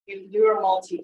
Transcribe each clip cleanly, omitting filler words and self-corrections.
You're multi.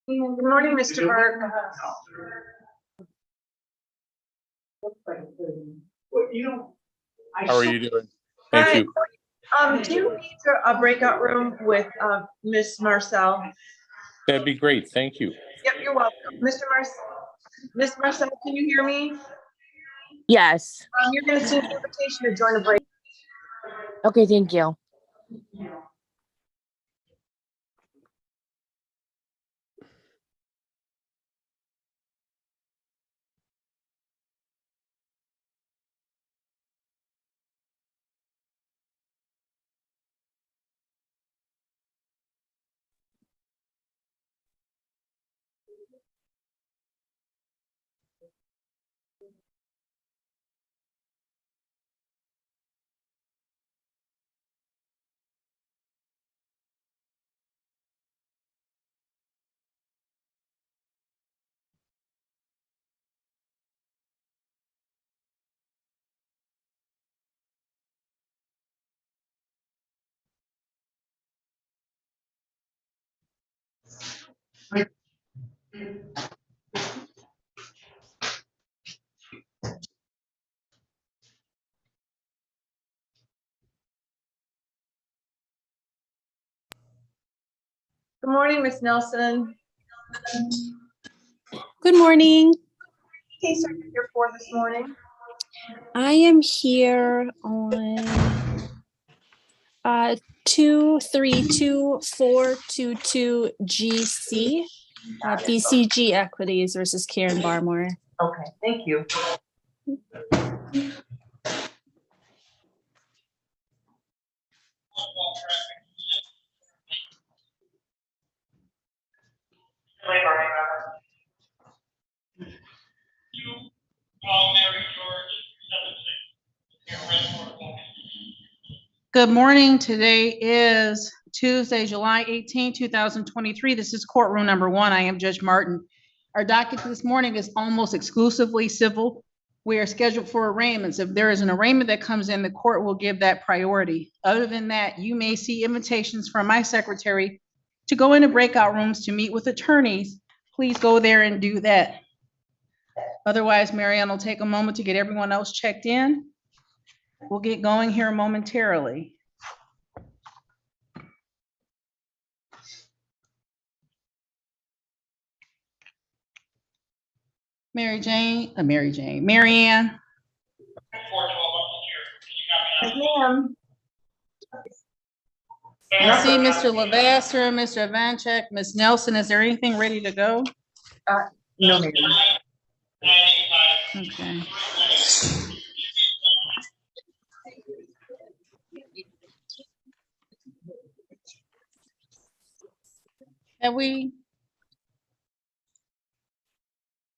Good morning, Mr. Burke. How are you doing? Thank Hi. you. Do you need a breakout room with Miss Marcel? That'd be great. Thank you. Yep, you're welcome. Miss Marcel, can you hear me? Yes. You're going to see an invitation to join a break. Okay, thank you. Good morning, Miss Nelson. Good morning. Case are you here for this morning? I am here on 232422 GC, BCG Equities versus Karen Barmore. Okay, thank you. Good morning. Today is Tuesday, July 18, 2023. This is courtroom number 1. I am Judge Martin. Our docket this morning is almost exclusively civil. We are scheduled for arraignments. If there is an arraignment that comes in, the court will give that priority. Other than that, you may see invitations from my secretary to go into breakout rooms to meet with attorneys. Please go there and do that. Otherwise, Marianne will take a moment to get everyone else checked in. We'll get going here momentarily. Marianne. Yes, ma'am. I see Mr. Lavasser, Mr. Ivanchek, Ms. Nelson. Is there anything ready to go? No, ma'am. Okay. Have we?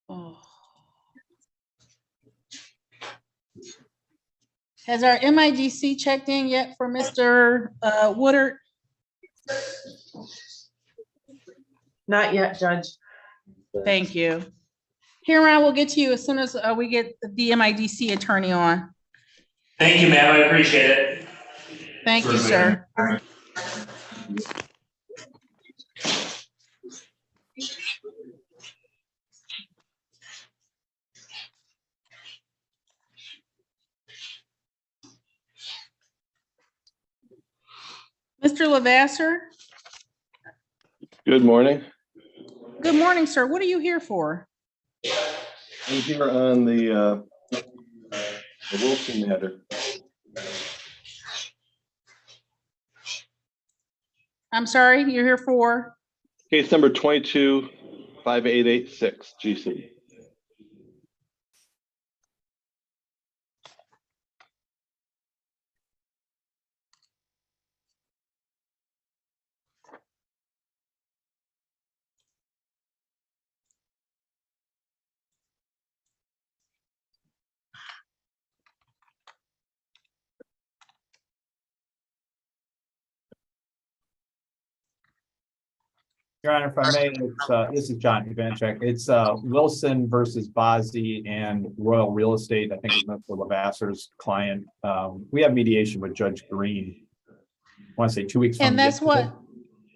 Oh. Has our MIDC checked in yet for Mr. Woodard? Not yet, Judge. Thank you. Karen, we'll get to you as soon as we get the MIDC attorney on. Thank you, ma'am. I appreciate it. Thank you, sir. Lavasser? Good morning. Good morning, sir. What are you here for? I'm here on the Wilson matter. I'm sorry, you're here for? Case number 22-5886 GC. Your Honor, if I may, this is John Ivanchek. It's Wilson versus Bozzi and Royal Real Estate. I think it's Mr. Lavasser's client. We have mediation with Judge Green. I want to say 2 weeks from And that's yesterday. what,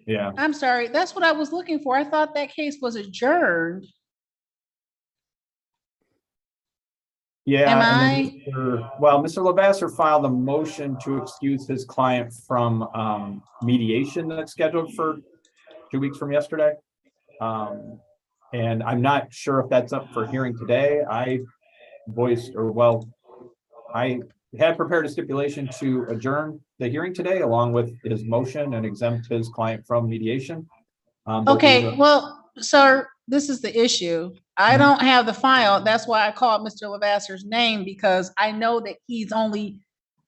Yeah. I'm sorry, that's what I was looking for. I thought that case was adjourned. Yeah. Am and then Mr. Lavasser filed a motion to excuse his client from mediation that's scheduled for 2 weeks from yesterday. And I'm not sure if that's up for hearing today. I had prepared a stipulation to adjourn the hearing today along with his motion and exempt his client from mediation. But Okay, well, sir, this is the issue. I Mhm. don't have the file. That's why I called Mr. Lavasser's name, because I know that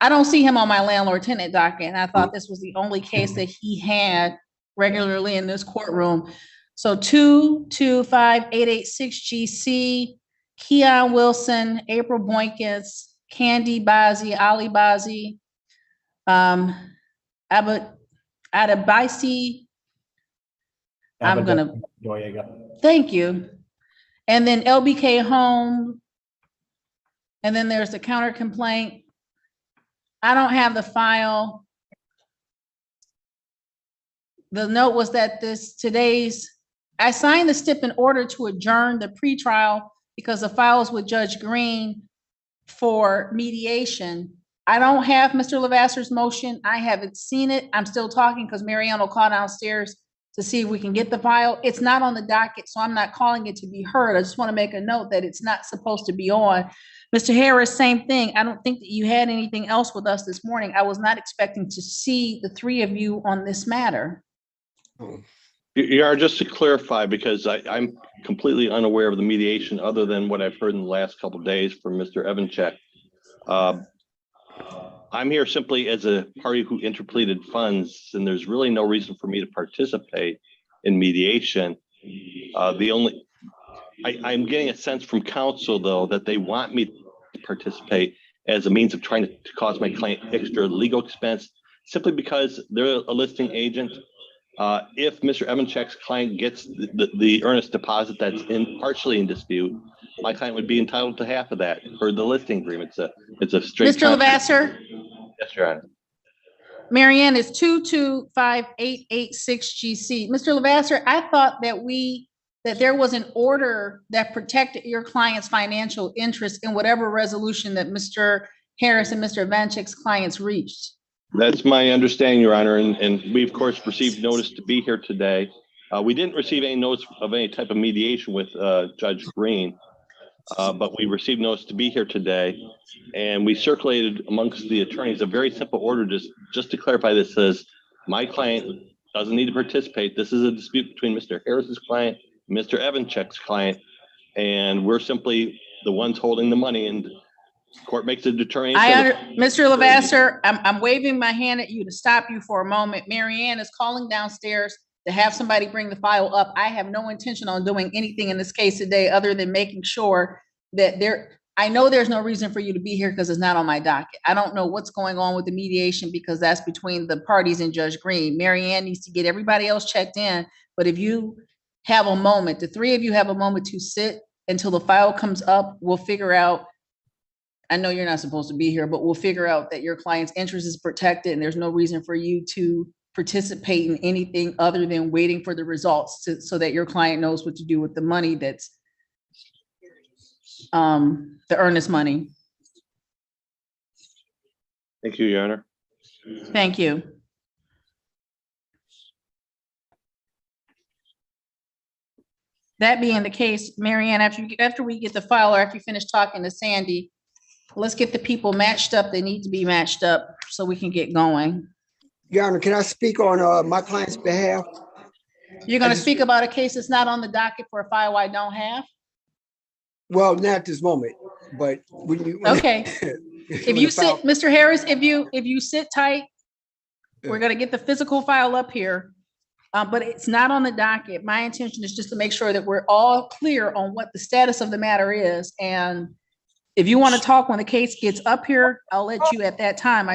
I don't see him on my landlord tenant docket, and I thought this was the only case that he had regularly in this courtroom. So 225886 GC, Keon Wilson, April Boykins, Candy Bozzi, Ali Bozzi, Adabisi. I'm gonna, thank you. And then LBK Home. And then there's the counter complaint. I don't have the file. The note was that I signed the stip in order to adjourn the pretrial because the files with Judge Green for mediation. I don't have Mr. Lavasser's motion. I haven't seen it. I'm still talking because Marianne will call downstairs to see if we can get the file. It's not on the docket, so I'm not calling it to be heard. I just want to make a note that it's not supposed to be on. Mr. Harris, same thing. I don't think that you had anything else with us this morning. I was not expecting to see the three of you on this matter. You are, just to clarify, because I'm completely unaware of the mediation other than what I've heard in the last couple of days from Mr. Ivanchek. I'm here simply as a party who interpleaded funds, and there's really no reason for me to participate in mediation. I'm getting a sense from counsel, though, that they want me to participate as a means of trying to cause my client extra legal expense, simply because they're a listing agent. If Mr. Ivanchek's client gets the earnest deposit that's partially in dispute, my client would be entitled to half of that for the listing agreement. It's a straight. Mr. Lavasser? Yes, Your Honor. Marianne, is 225886 GC. Mr. Lavasser, I thought that there was an order that protected your client's financial interest in whatever resolution that Mr. Harris and Mr. Ivanchek's clients reached. That's my understanding, Your Honor, and we of course received notice to be here today. We didn't receive any notice of any type of mediation with Judge Green, but we received notice to be here today, and we circulated amongst the attorneys a very simple order just to clarify. This says my client doesn't need to participate. This is a dispute between Mr. Harris's client, and Mr. Ivanchek's client, and we're simply the ones holding the money, and court makes a determination. Mr. Lavasser, I'm waving my hand at you to stop you for a moment. Marianne is calling downstairs to have somebody bring the file up. I have no intention on doing anything in this case today other than making sure that I know there's no reason for you to be here because it's not on my docket. I don't know what's going on with the mediation because that's between the parties and Judge Green. Marianne needs to get everybody else checked in, but if you have a moment, the three of you have a moment to sit until the file comes up, we'll figure out. I know you're not supposed to be here, but we'll figure out that your client's interest is protected and there's no reason for you to participate in anything other than waiting for the results so that your client knows what to do with the money that's the earnest money. Thank you, Your Honor. Thank you. That being the case, Mary Ann, after we get the file, or after you finish talking to Sandy, let's get the people matched up. They need to be matched up so we can get going. Your Honor, can I speak on my client's behalf? You're gonna just- speak about a case that's not on the docket for a file I don't have? Well, not at this moment, but when you. Okay. If you sit, Mr. Harris, if you sit tight, we're gonna get the physical file up here. But it's not on the docket. My intention is just to make sure that we're all clear on what the status of the matter is. And if you want to talk when the case gets up here, I'll let you at that time.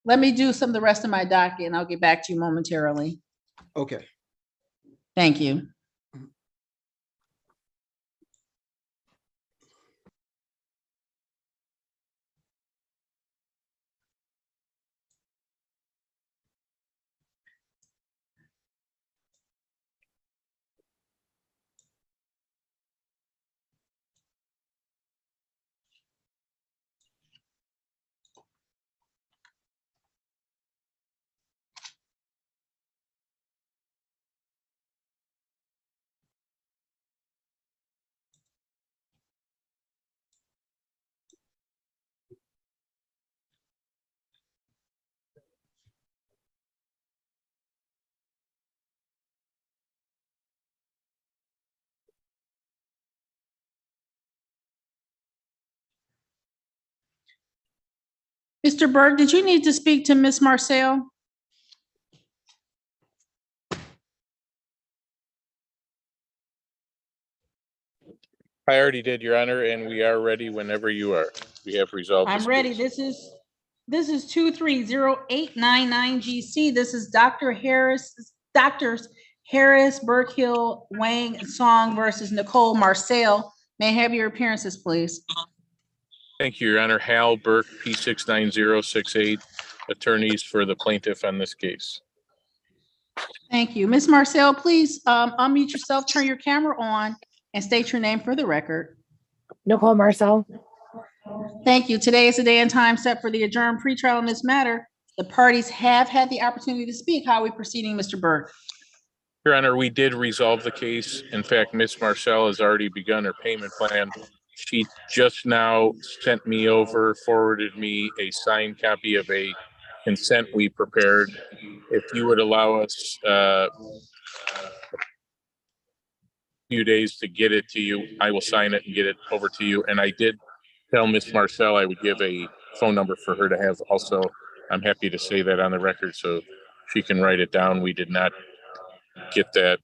Let me do some of the rest of my docket and I'll get back to you momentarily. Okay. Thank you. Mr. Berg, did you need to speak to Ms. Marcel? I already did, Your Honor, and we are ready whenever you are. We have resolved I'm this ready. case. This is 230-899 GC. This is Doctors Harris, Burkill, Wang, and Song versus Nicole Marcel. May I have your appearances, please? Thank you, Your Honor. Hal Burke, P69068, attorneys for the plaintiff on this case. Thank you. Ms. Marcel, please unmute yourself, turn your camera on, and state your name for the record. Nicole Marcel. Thank you. Today is the day and time set for the adjourned pretrial in this matter. The parties have had the opportunity to speak. How are we proceeding, Mr. Burke? Your Honor, we did resolve the case. In fact, Ms. Marcel has already begun her payment plan. She just now forwarded me a signed copy of a consent we prepared. If you would allow us a few days to get it to you, I will sign it and get it over to you. And I did tell Ms. Marcel I would give a phone number for her to have also. I'm happy to say that on the record so she can write it down. We did not get that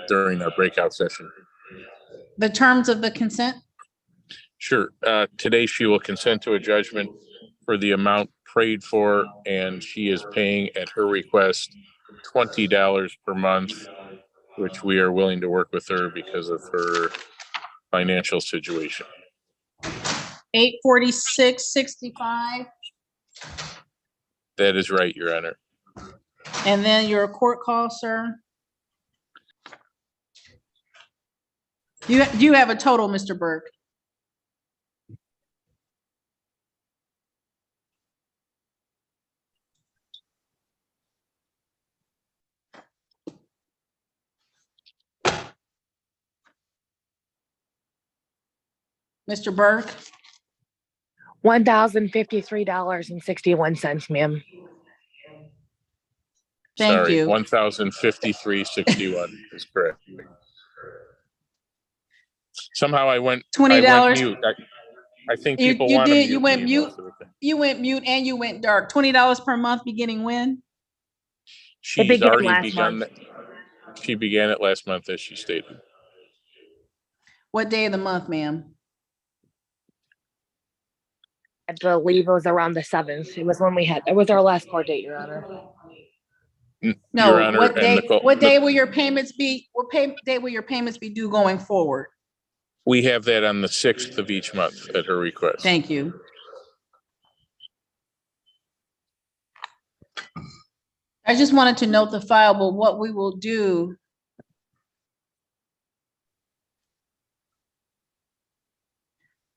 during our breakout session. The terms of the consent? Sure. Today she will consent to a judgment for the amount prayed for, and she is paying at her request $20 per month, which we are willing to work with her because of her financial situation. $846.65. That is right, Your Honor. And then your court call, sir? You have a total, Mr. Burke? Mr. Burke? $1,053.61, ma'am. Thank Sorry, you. 1,053.61 is correct. Somehow I went $20. mute. I think You- people you want to did, you mute went me mute. most of the time. You went mute and you went dark. $20 per month beginning when? She's began already last begun. month. She began it last month, as she stated. What day of the month, ma'am? I believe it was around the 7th. It was our last court date, Your Honor. Your No, Honor, what and day, Nicole- what day will your payments be, day will your payments be due going forward? We have that on the 6th of each month at her request. Thank you. I just wanted to note the file, but what we will do.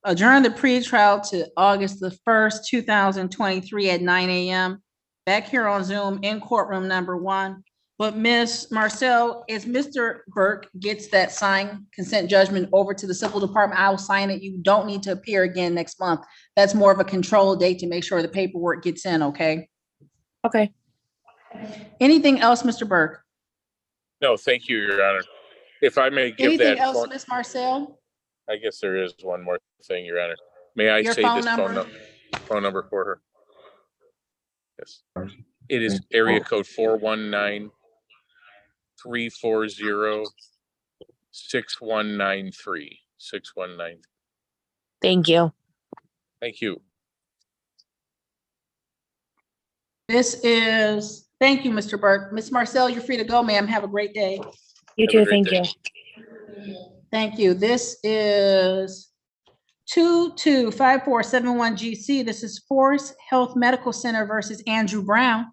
Adjourn the pretrial to August the 1st, 2023 at 9 a.m. Back here on Zoom in courtroom number 1. But Ms. Marcel, as Mr. Burke gets that signed consent judgment over to the civil department, I will sign it. You don't need to appear again next month. That's more of a control date to make sure the paperwork gets in, okay? Okay. Anything else, Mr. Burke? No, thank you, Your Honor. If I may give Anything that, else, phone- Ms. Marcel? I guess there is one more thing, Your Honor. May I Your say phone this number? phone number for her? Yes. It is area code 419-340-6193. 6193. Thank you. Thank you. Thank you, Mr. Burke. Ms. Marcel, you're free to go, ma'am. Have a great day. You Have a too. great Thank day. you. Thank you. This is 225471 GC. This is Forest Health Medical Center versus Andrew Brown.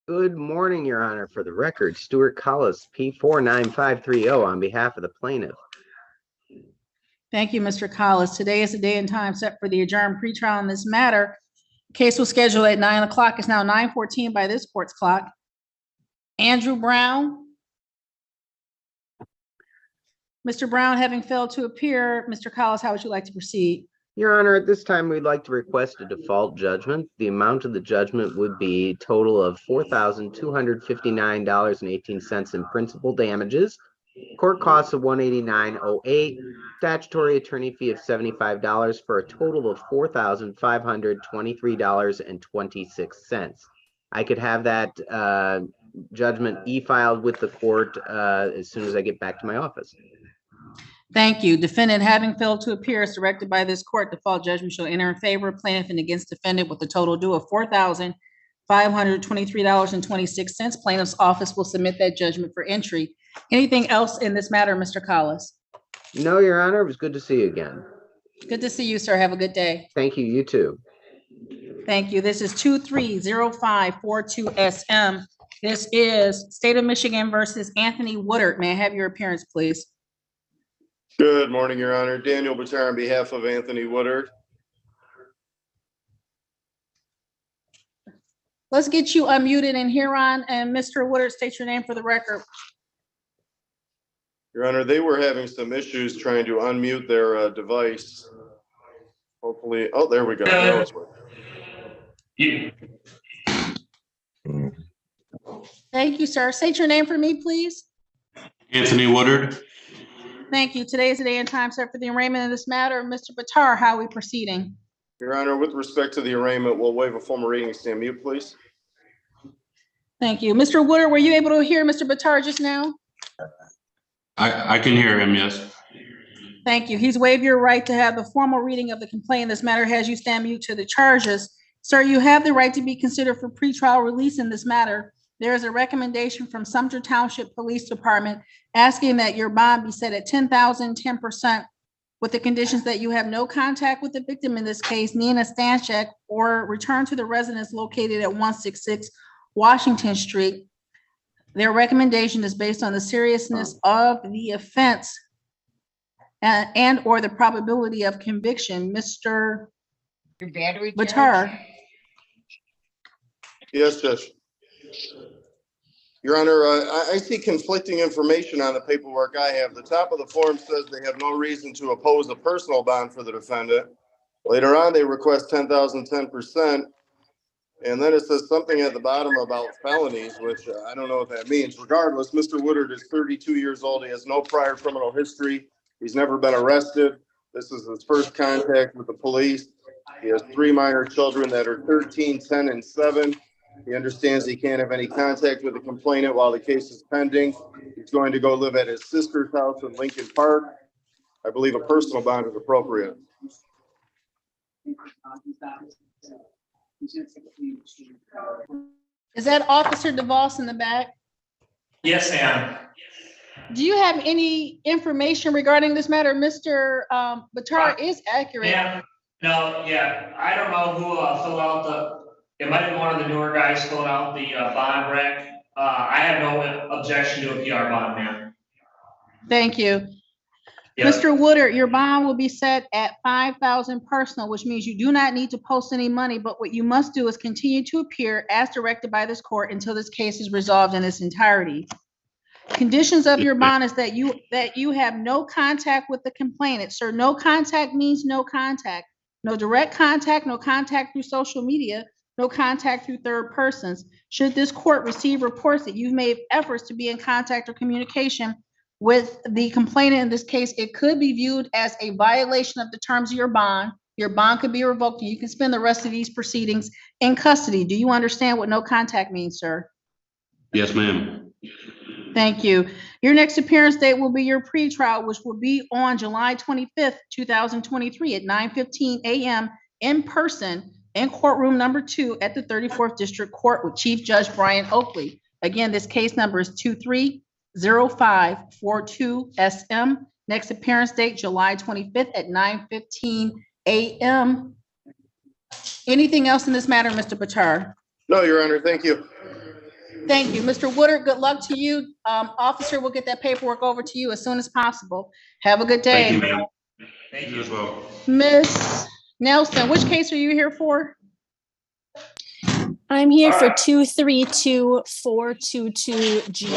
Good morning, Your Honor. For the record, Stuart Collis, P49530 on behalf of the plaintiff. Thank you, Mr. Collis. Today is the day and time set for the adjourned pretrial in this matter. Case was scheduled at 9 o'clock. It's now 9:14 by this court's clock. Andrew Brown. Mr. Brown, having failed to appear, Mr. Collis, how would you like to proceed? Your Honor, at this time, we'd like to request a default judgment. The amount of the judgment would be a total of $4,259.18 in principal damages, court costs of $189.08, statutory attorney fee of $75 for a total of $4,523.26. I could have that judgment e-filed with the court as soon as I get back to my office. Thank you. Defendant having failed to appear as directed by this court, default judgment shall enter in favor of plaintiff and against defendant with a total due of $4,523.26. Plaintiff's office will submit that judgment for entry. Anything else in this matter, Mr. Collis? No, Your Honor, it was good to see you again. Good to see you, sir. Have a good day. Thank you, you too. Thank you. This is 230542 SM. This is State of Michigan versus Anthony Woodard. May I have your appearance, please? Good morning, Your Honor. Daniel Batar on behalf of Anthony Woodard. Let's get you unmuted in Huron, and Mr. Woodard, state your name for the record. Your Honor, they were having some issues trying to unmute their device. Hopefully, oh, there we go. Now it's working. Thank you, sir. State your name for me, please. Anthony Woodard. Thank you. Today is the day and time set for the arraignment of this matter. Mr. Batar, how are we proceeding? Your Honor, with respect to the arraignment, we'll waive a formal reading. Stand mute, please. Thank you. Mr. Woodard, were you able to hear Mr. Batar just now? I can hear him, yes. Thank you. He's waived your right to have the formal reading of the complaint. This matter has you stand mute to the charges. Sir, you have the right to be considered for pretrial release in this matter. There is a recommendation from Sumter Township Police Department asking that your bond be set at $10,000, 10%, with the conditions that you have no contact with the victim in this case, Nina Stanchek, or return to the residence located at 166 Washington Street. Their recommendation is based on the seriousness of the offense and or the probability of conviction. Mr. Batar. Yes, Judge. Your Honor, I see conflicting information on the paperwork I have. The top of the form says they have no reason to oppose a personal bond for the defendant. Later on, they request $10,000, 10%. And then it says something at the bottom about felonies, which I don't know what that means. Regardless, Mr. Woodard is 32 years old. He has no prior criminal history. He's never been arrested. This is his first contact with the police. He has 3 minor children that are 13, 10, and 7. He understands he can't have any contact with the complainant while the case is pending. He's going to go live at his sister's house in Lincoln Park. I believe a personal bond is appropriate. Is that Officer DeVos in the back? Yes, ma'am. Do you have any information regarding this matter? Mr. Batar is accurate. Ma'am, no, yeah, I don't know who filled out it might be one of the newer guys filling out the bond rec. I have no objection to a PR bond, ma'am. Thank you. Yeah. Mr. Woodard, your bond will be set at 5,000 personal, which means you do not need to post any money, but what you must do is continue to appear as directed by this court until this case is resolved in its entirety. Conditions of your bond is that you have no contact with the complainant. Sir, no contact means no contact. No direct contact, no contact through social media, no contact through third persons. Should this court receive reports that you've made efforts to be in contact or communication with the complainant in this case, it could be viewed as a violation of the terms of your bond. Your bond could be revoked and you can spend the rest of these proceedings in custody. Do you understand what no contact means, sir? Yes, ma'am. Thank you. Your next appearance date will be your pretrial, which will be on July 25th, 2023 at 9:15 a.m. in person in courtroom number 2 at the 34th District Court with Chief Judge Brian Oakley. Again, this case number is 230542 SM. Next appearance date, July 25th at 9:15 a.m. Anything else in this matter, Mr. Buttar? No, Your Honor, thank you. Thank you. Mr. Woodard, good luck to you. Officer, we'll get that paperwork over to you as soon as possible. Have a good Thank you, day. ma'am. Thank you as well. Ms. Nelson, which case are you here for? I'm here for 232422 GC.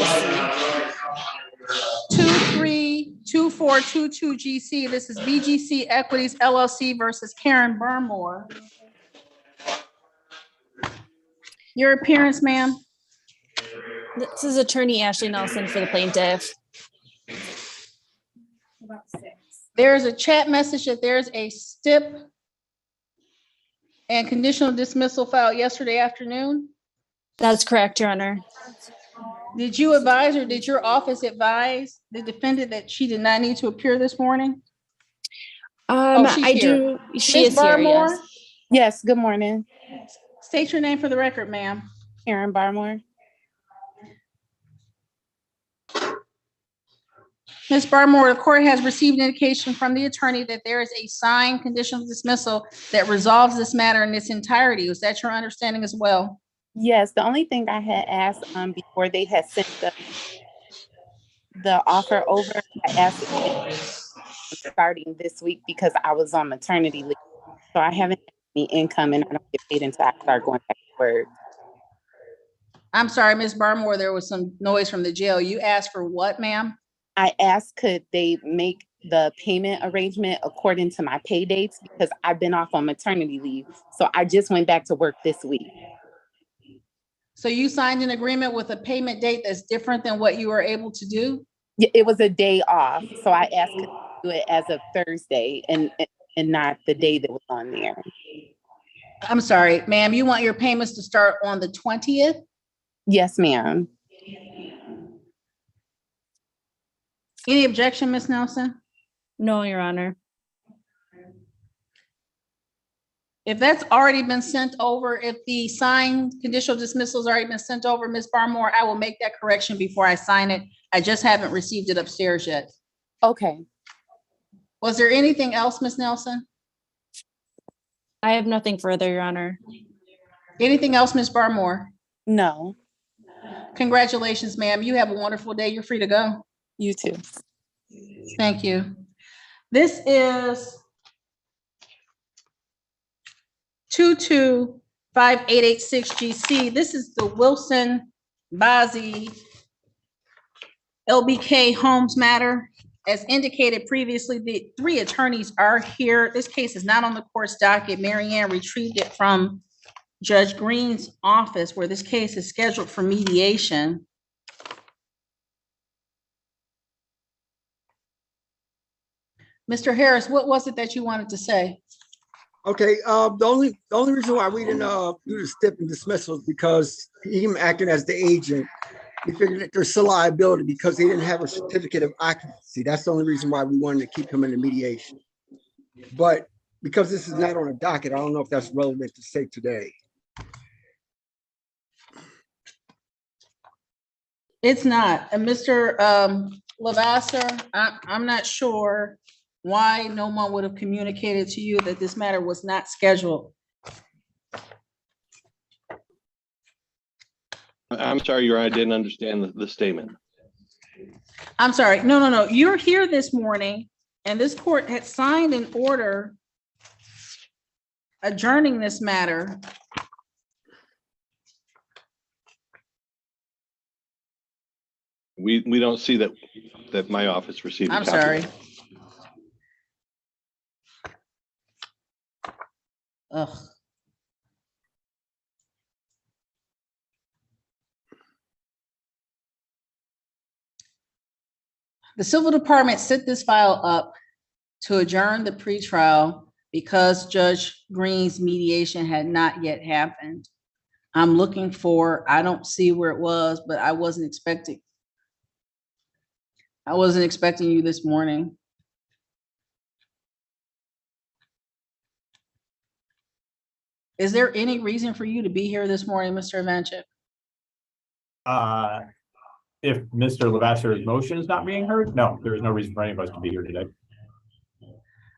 232422 GC. This is BGC Equities LLC versus Karen Burmore. Your appearance, ma'am? This is Attorney Ashley Nelson for the plaintiff. There's a chat message that there's a STIP and conditional dismissal filed yesterday afternoon. That's correct, Your Honor. Did you advise or did your office advise the defendant that she did not need to appear this morning? She's I here. do. She Ms. is here, Barmore? yes. Yes, good morning. State your name for the record, ma'am. Karen Barmore. Ms. Barmore, the court has received indication from the attorney that there is a signed conditional dismissal that resolves this matter in its entirety. Was that your understanding as well? Yes, the only thing I had asked before they had sent the offer over, I asked if starting this week because I was on maternity leave. So I haven't had any income and I don't get paid until I start going back to work. I'm sorry, Ms. Barmore, there was some noise from the jail. You asked for what, ma'am? I asked, could they make the payment arrangement according to my pay dates because I've been off on maternity leave. So I just went back to work this week. So you signed an agreement with a payment date that's different than what you were able to do? Yeah, it was a day off. So I asked could they do it as of Thursday and not the day that was on there. I'm sorry, ma'am, you want your payments to start on the 20th? Yes, ma'am. Any objection, Ms. Nelson? No, Your Honor. If that's already been sent over, if the signed conditional dismissal has already been sent over, Ms. Barmore, I will make that correction before I sign it. I just haven't received it upstairs yet. Okay. Was there anything else, Ms. Nelson? I have nothing further, Your Honor. Anything else, Ms. Barmore? No. Congratulations, ma'am. You have a wonderful day. You're free to go. You too. Thank you. This is 225886 GC. This is the Wilson Bazzi LBK Homes matter. As indicated previously, the 3 attorneys are here. This case is not on the court's docket. Mary Ann retrieved it from Judge Green's office where this case is scheduled for mediation. Mr. Harris, what was it that you wanted to say? Okay, the only reason why we didn't do the stip and dismissal is because him acting as the agent, we figured that there's still liability because he didn't have a certificate of occupancy. That's the only reason why we wanted to keep him in the mediation. But because this is not on a docket, I don't know if that's relevant to say today. It's not. And Mr. Lavasser, I'm not sure why no one would have communicated to you that this matter was not scheduled. I'm sorry, Your Honor, I didn't understand the statement. I'm sorry. No. You're here this morning And this court had signed an order adjourning this matter. We don't see that my office received. a I'm copy. sorry. Ugh. The civil department set this file up to adjourn the pretrial because Judge Green's mediation had not yet happened. I'm looking for, I don't see where it was, but I wasn't expecting you this morning. Is there any reason for you to be here this morning, Mr. Evanchik? If Mr. Lavasser's motion is not being heard, no, there is no reason for any of us to be here today.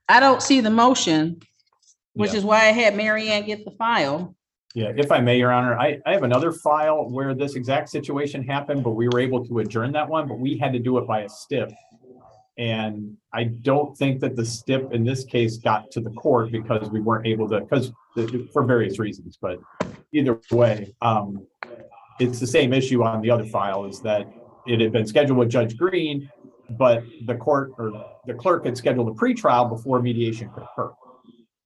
I don't see the motion, which Yeah. is why I had Mary Ann get the file. Yeah, if I may, Your Honor, I have another file where this exact situation happened, but we were able to adjourn that one, but we had to do it by a stip. And I don't think that the stip in this case got to the court because we weren't able to, for various reasons, but either way, it's the same issue on the other file, is that it had been scheduled with Judge Green, but the court or the clerk had scheduled a pretrial before mediation could occur.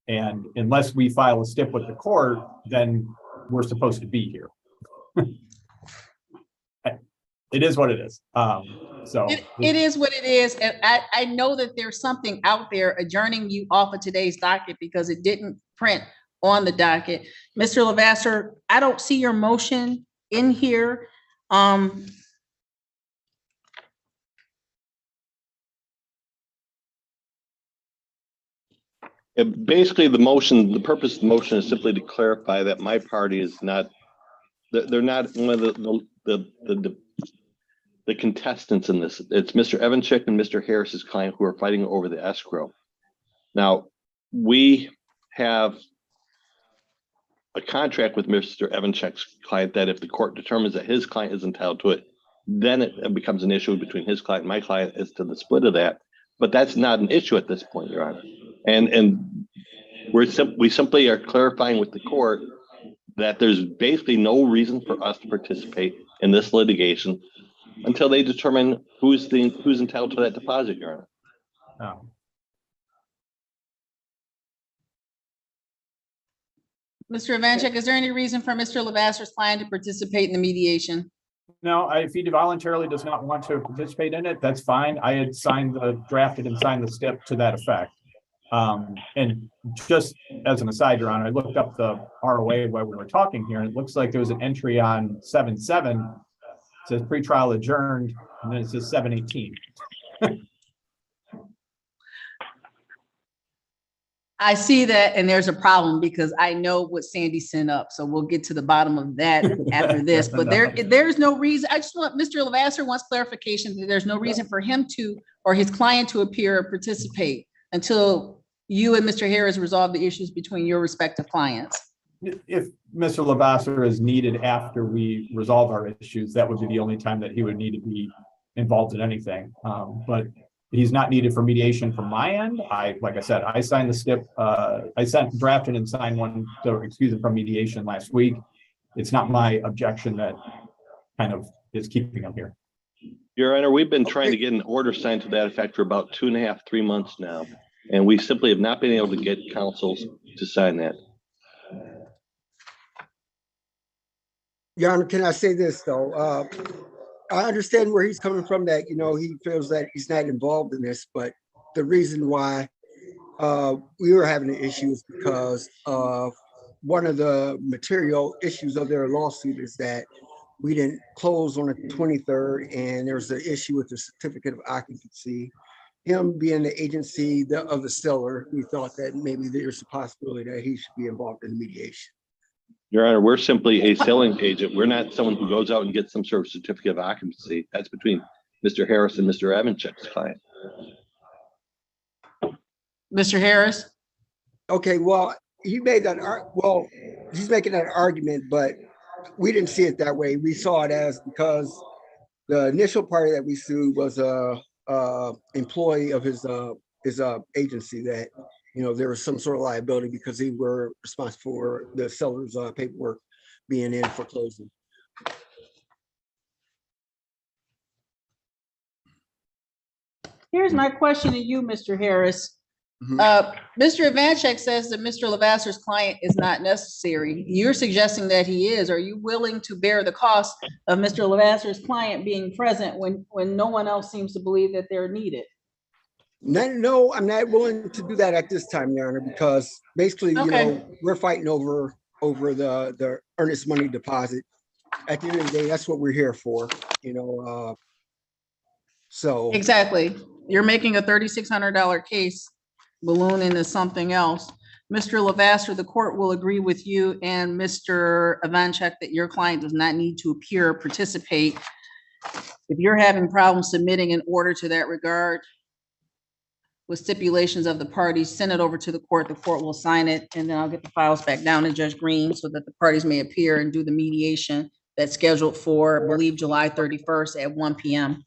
And unless we file a stip with the court, then we're supposed to be here. It is what it is. So It is what it is. And I know that there's something out there adjourning you off of today's docket because it didn't print on the docket. Mr. Lavasser, I don't see your motion in here. Basically, the purpose of the motion is simply to clarify that my party is not, they're not one of the contestants in this. It's Mr. Evanchik and Mr. Harris's client who are fighting over the escrow. Now, we have a contract with Mr. Evanchik's client that if the court determines that his client is entitled to it, then it becomes an issue between his client and my client as to the split of that. But that's not an issue at this point, Your Honor. And we simply are clarifying with the court that there's basically no reason for us to participate in this litigation until they determine who's entitled to that deposit, Your Honor. Mr. Evanchik, is there any reason for Mr. Lavasser's client to participate in the mediation? no, if he voluntarily does not want to participate in it, that's fine. I had drafted and signed the stip to that effect. And just as an aside, Your Honor, I looked up the ROA while we were talking here, and it looks like there was an entry on 7/7, says pretrial adjourned, and then it says 7/18. I see that, and there's a problem because I know what Sandy sent up, so we'll get to the bottom of that after this. But there's no reason. I just want Mr. Lavasser wants clarification that there's no reason for him to or his client to appear or participate until you and Mr. Harris resolve the issues between your respective clients. If Mr. Lavasser is needed after we resolve our issues, that would be the only time that he would need to be involved in anything. But he's not needed for mediation from my end. Like I said, I signed the stip. I drafted and signed one to excuse him from mediation last week. It's not my objection that kind of is keeping him here. Your Honor, we've been trying to get an order signed to that effect for about 2.5, 3 months now, and we simply have not been able to get counsels to sign that. Your Honor, can I say this though? I understand where he's coming from, that, he feels that he's not involved in this, but the reason why we were having an issue is because of one of the material issues of their lawsuit is that we didn't close on the 23rd, and there was an issue with the certificate of occupancy. Him being the agency of the seller, we thought that maybe there's a possibility that he should be involved in the mediation. Your Honor, we're simply a selling agent. We're not someone who goes out and gets some sort of certificate of occupancy. That's between Mr. Harris and Mr. Evanchik's client. Mr. Harris? Okay, well, he made that, he's making that argument, but we didn't see it that way. We saw it as because the initial party that we sued was a employee of his agency that, there was some sort of liability because they were responsible for the seller's paperwork being in for closing. Here's my question to you, Mr. Harris. Mhm. Mr. Ivanchek says that Mr. Lavasser's client is not necessary. You're suggesting that he is. Are you willing to bear the cost of Mr. Lavasser's client being present when no one else seems to believe that they're needed? No, I'm not willing to do that at this time, Your Honor, because basically, Okay. we're fighting over the earnest money deposit. At the end of the day, that's what we're here for, so. Exactly. You're making a $3,600 case balloon into something else. Mr. Lavasser, the court will agree with you and Mr. Ivanchek that your client does not need to appear or participate. If you're having problems submitting an order to that regard with stipulations of the parties, send it over to the court will sign it, and then I'll get the files back down to Judge Green so that the parties may appear and do the mediation that's scheduled for, I believe, July 31st at 1 p.m.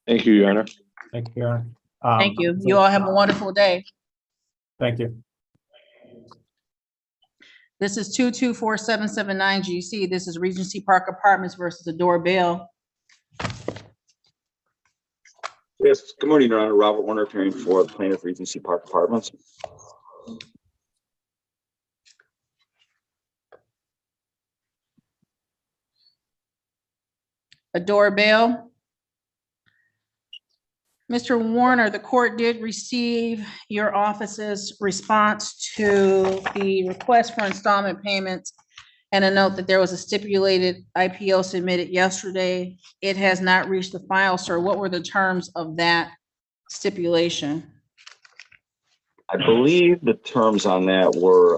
Thank you, Your Honor. Thank you, Your Honor. Thank you. You all have a wonderful day. Thank you. This is 224779 GC. This is Regency Park Apartments versus Adore Bell. Yes, good morning, Your Honor. Robert Warner appearing for the plaintiff, Regency Park Apartments. Adore Bell. Mr. Warner, the court did receive your office's response to the request for installment payments and a note that there was a stipulated IPO submitted yesterday. It has not reached the file, sir. What were the terms of that stipulation? I believe the terms on that were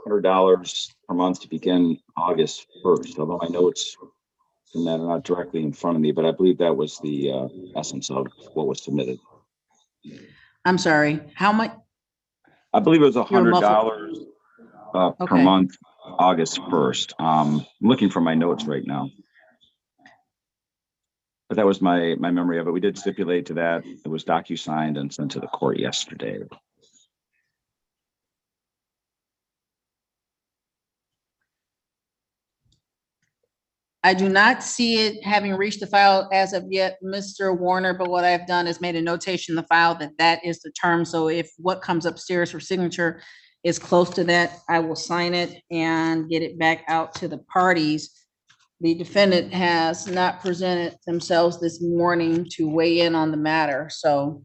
$100 per month to begin August 1st, although my notes from that are not directly in front of me, but I believe that was the essence of what was submitted. I'm sorry, how much? I believe it was You're $100 per Okay. month, August 1st. I'm looking for my notes right now. But that was my memory of it. We did stipulate to that. It was docu-signed and sent to the court yesterday. I do not see it having reached the file as of yet, Mr. Warner, but what I've done is made a notation in the file that that is the term. So if what comes upstairs for signature is close to that, I will sign it and get it back out to the parties. The defendant has not presented themselves this morning to weigh in on the matter, so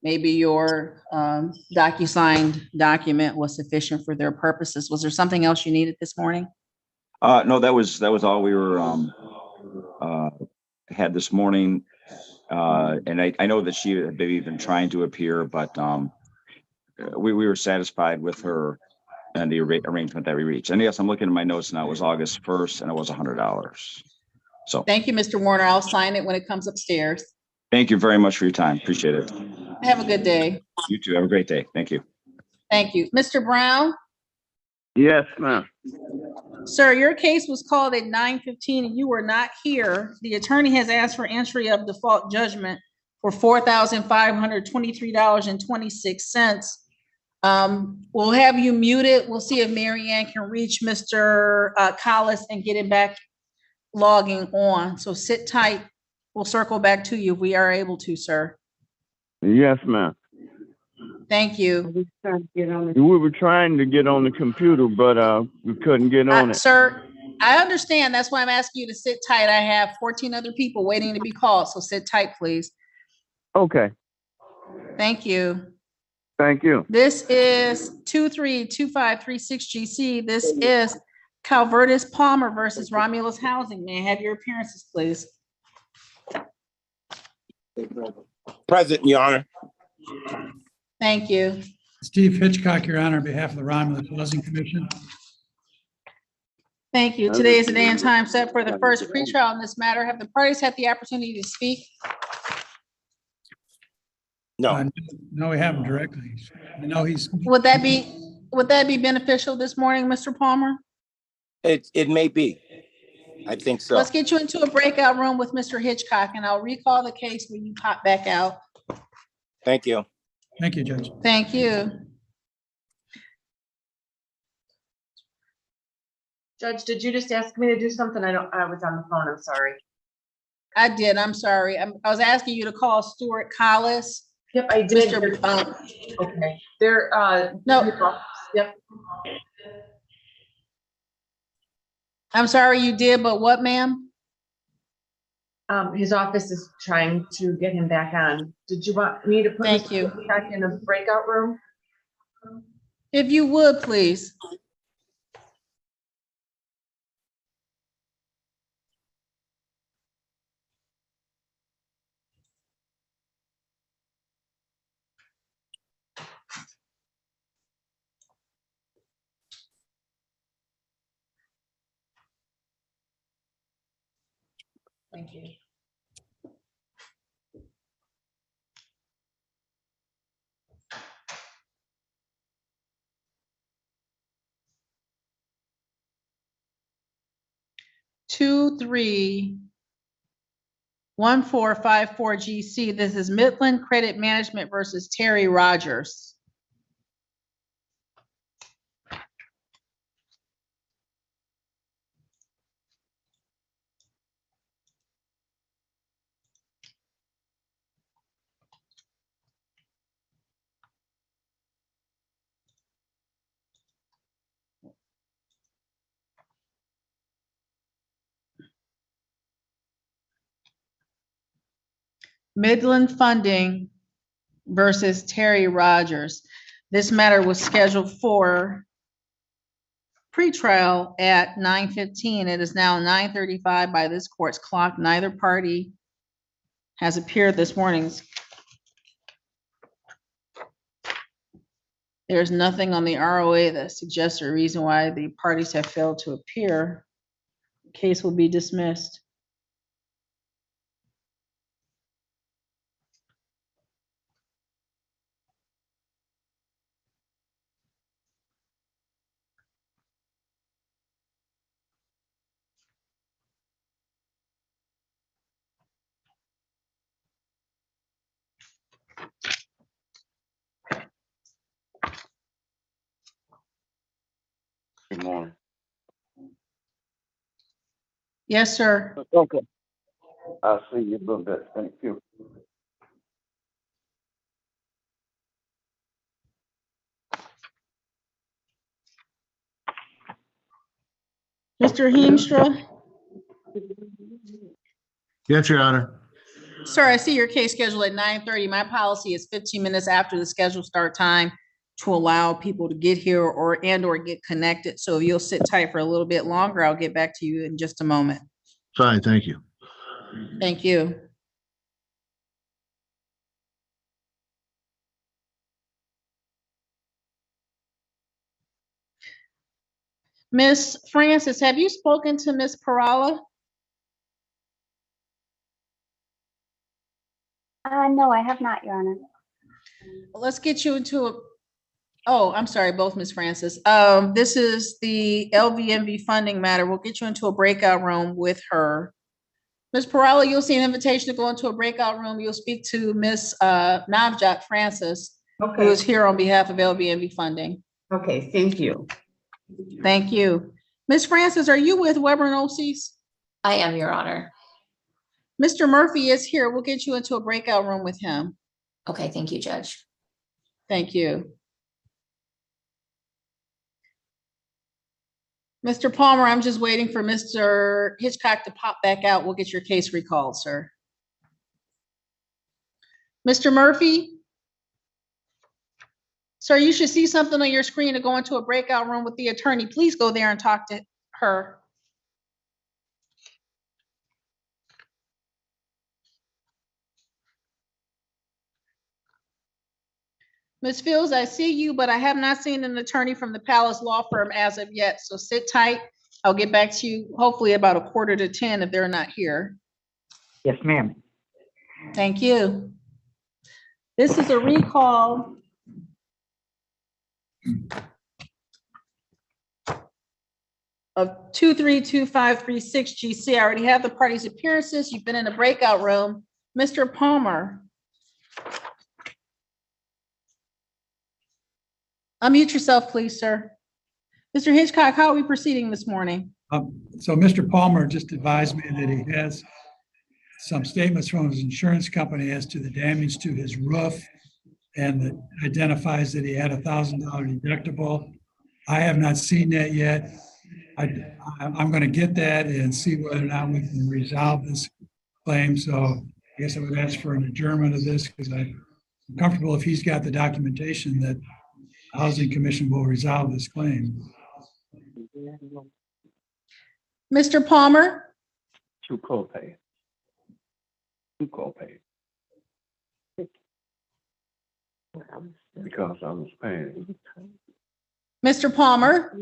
maybe your docu-signed document was sufficient for their purposes. Was there something else you needed this morning? No, that was all we were had this morning. And I know that she had maybe been trying to appear, but we were satisfied with her and the arrangement that we reached. And yes, I'm looking at my notes now. It was August 1st and it was $100. So Thank you, Mr. Warner. I'll sign it when it comes upstairs. thank you very much for your time. Appreciate it. Have a good day. You too. Have a great day. Thank you. Thank you. Mr. Brown? Yes, ma'am. Sir, your case was called at 9:15 and you were not here. The attorney has asked for entry of default judgment for $4,523.26. We'll have you muted. We'll see if Mary Ann can reach Mr. Collis and get it back logging on. So sit tight. We'll circle back to you if we are able to, sir. Yes, ma'am. Thank you. We were trying to get on the computer, but we couldn't get on it. Sir, I understand. That's why I'm asking you to sit tight. I have 14 other people waiting to be called, so sit tight, please. Okay, Thank you. thank you. This is 232536 GC. This is Calvertis Palmer versus Romulus Housing. May I have your appearances, please? Present, Your Honor. Thank you. Steve Hitchcock, Your Honor, on behalf of the Romulus Housing Commission. Thank you. Today is the day and time set for the first pretrial in this matter. Have the parties had the opportunity to speak? No. No, we haven't directly. I know he's. Would that be beneficial this morning, Mr. Palmer? It may be. I think so. Let's get you into a breakout room with Mr. Hitchcock, and I'll recall the case when you pop back out. Thank you. Thank you, Judge. Thank you. Judge, did you just ask me to do something? I was on the phone. I'm sorry. I did. I'm sorry. I was asking you to call Stuart Collis. Yep, I did. Mr. Okay. They're, No. Yep. I'm sorry you did, but what, ma'am? His office is trying to get him back on. Did you want me to put Thank Mr. you. Hitchcock in a breakout room? If you would, please. Thank you. Two, 3, 1454 GC. This is Midland Credit Management versus Terry Rogers. Midland Funding versus Terry Rogers. This matter was scheduled for pretrial at 9:15. It is now 9:35 by this court's clock. Neither party has appeared this morning. There's nothing on the ROA that suggests a reason why the parties have failed to appear. The case will be dismissed. Good morning. Yes, sir. Okay. I'll see you a little bit. Thank you. Mr. Heemstra? Yes, Your Honor. Sir, I see your case scheduled at 9:30. My policy is 15 minutes after the scheduled start time to allow people to get here or get connected. So if you'll sit tight for a little bit longer, I'll get back to you in just a moment. Fine, thank you. Thank you. Miss Francis, have you spoken to Miss Perala? No, I have not, Your Honor. Let's get you into a, oh, I'm sorry, both Miss Francis. This is the LVMV funding matter. We'll get you into a breakout room with her. Ms. Perala, you'll see an invitation to go into a breakout room. You'll speak to Miss Navjot Francis, who is here on behalf of LVMV funding. Okay, thank you. Thank you. Ms. Francis, are you with Weber and Olsey's? I am, Your Honor. Mr. Murphy is here. We'll get you into a breakout room with him. Okay, thank you, Judge. Thank you. Mr. Palmer, I'm just waiting for Mr. Hitchcock to pop back out. We'll get your case recalled, sir. Mr. Murphy? Sir, you should see something on your screen to go into a breakout room with the attorney. Please go there and talk to her. Ms. Fields, I see you, but I have not seen an attorney from the Palace Law Firm as of yet, so sit tight. I'll get back to you hopefully about 9:45 if they're not here. Yes, ma'am. Thank you. This is a recall. of 232536 GC. I already have the parties' appearances. You've been in a breakout room. Mr. Palmer. Unmute yourself, please, sir. Mr. Hitchcock, how are we proceeding this morning? So Mr. Palmer just advised me that he has some statements from his insurance company as to the damage to his roof, and that identifies that he had $1,000 deductible. I have not seen that yet. I'm going to get that and see whether or not we can resolve this claim. So I guess I would ask for an adjournment of this, because I'm comfortable if he's got the documentation that the Housing Commission will resolve this claim. Mr. Palmer? Two copay. Because I was paying. Mr. Palmer?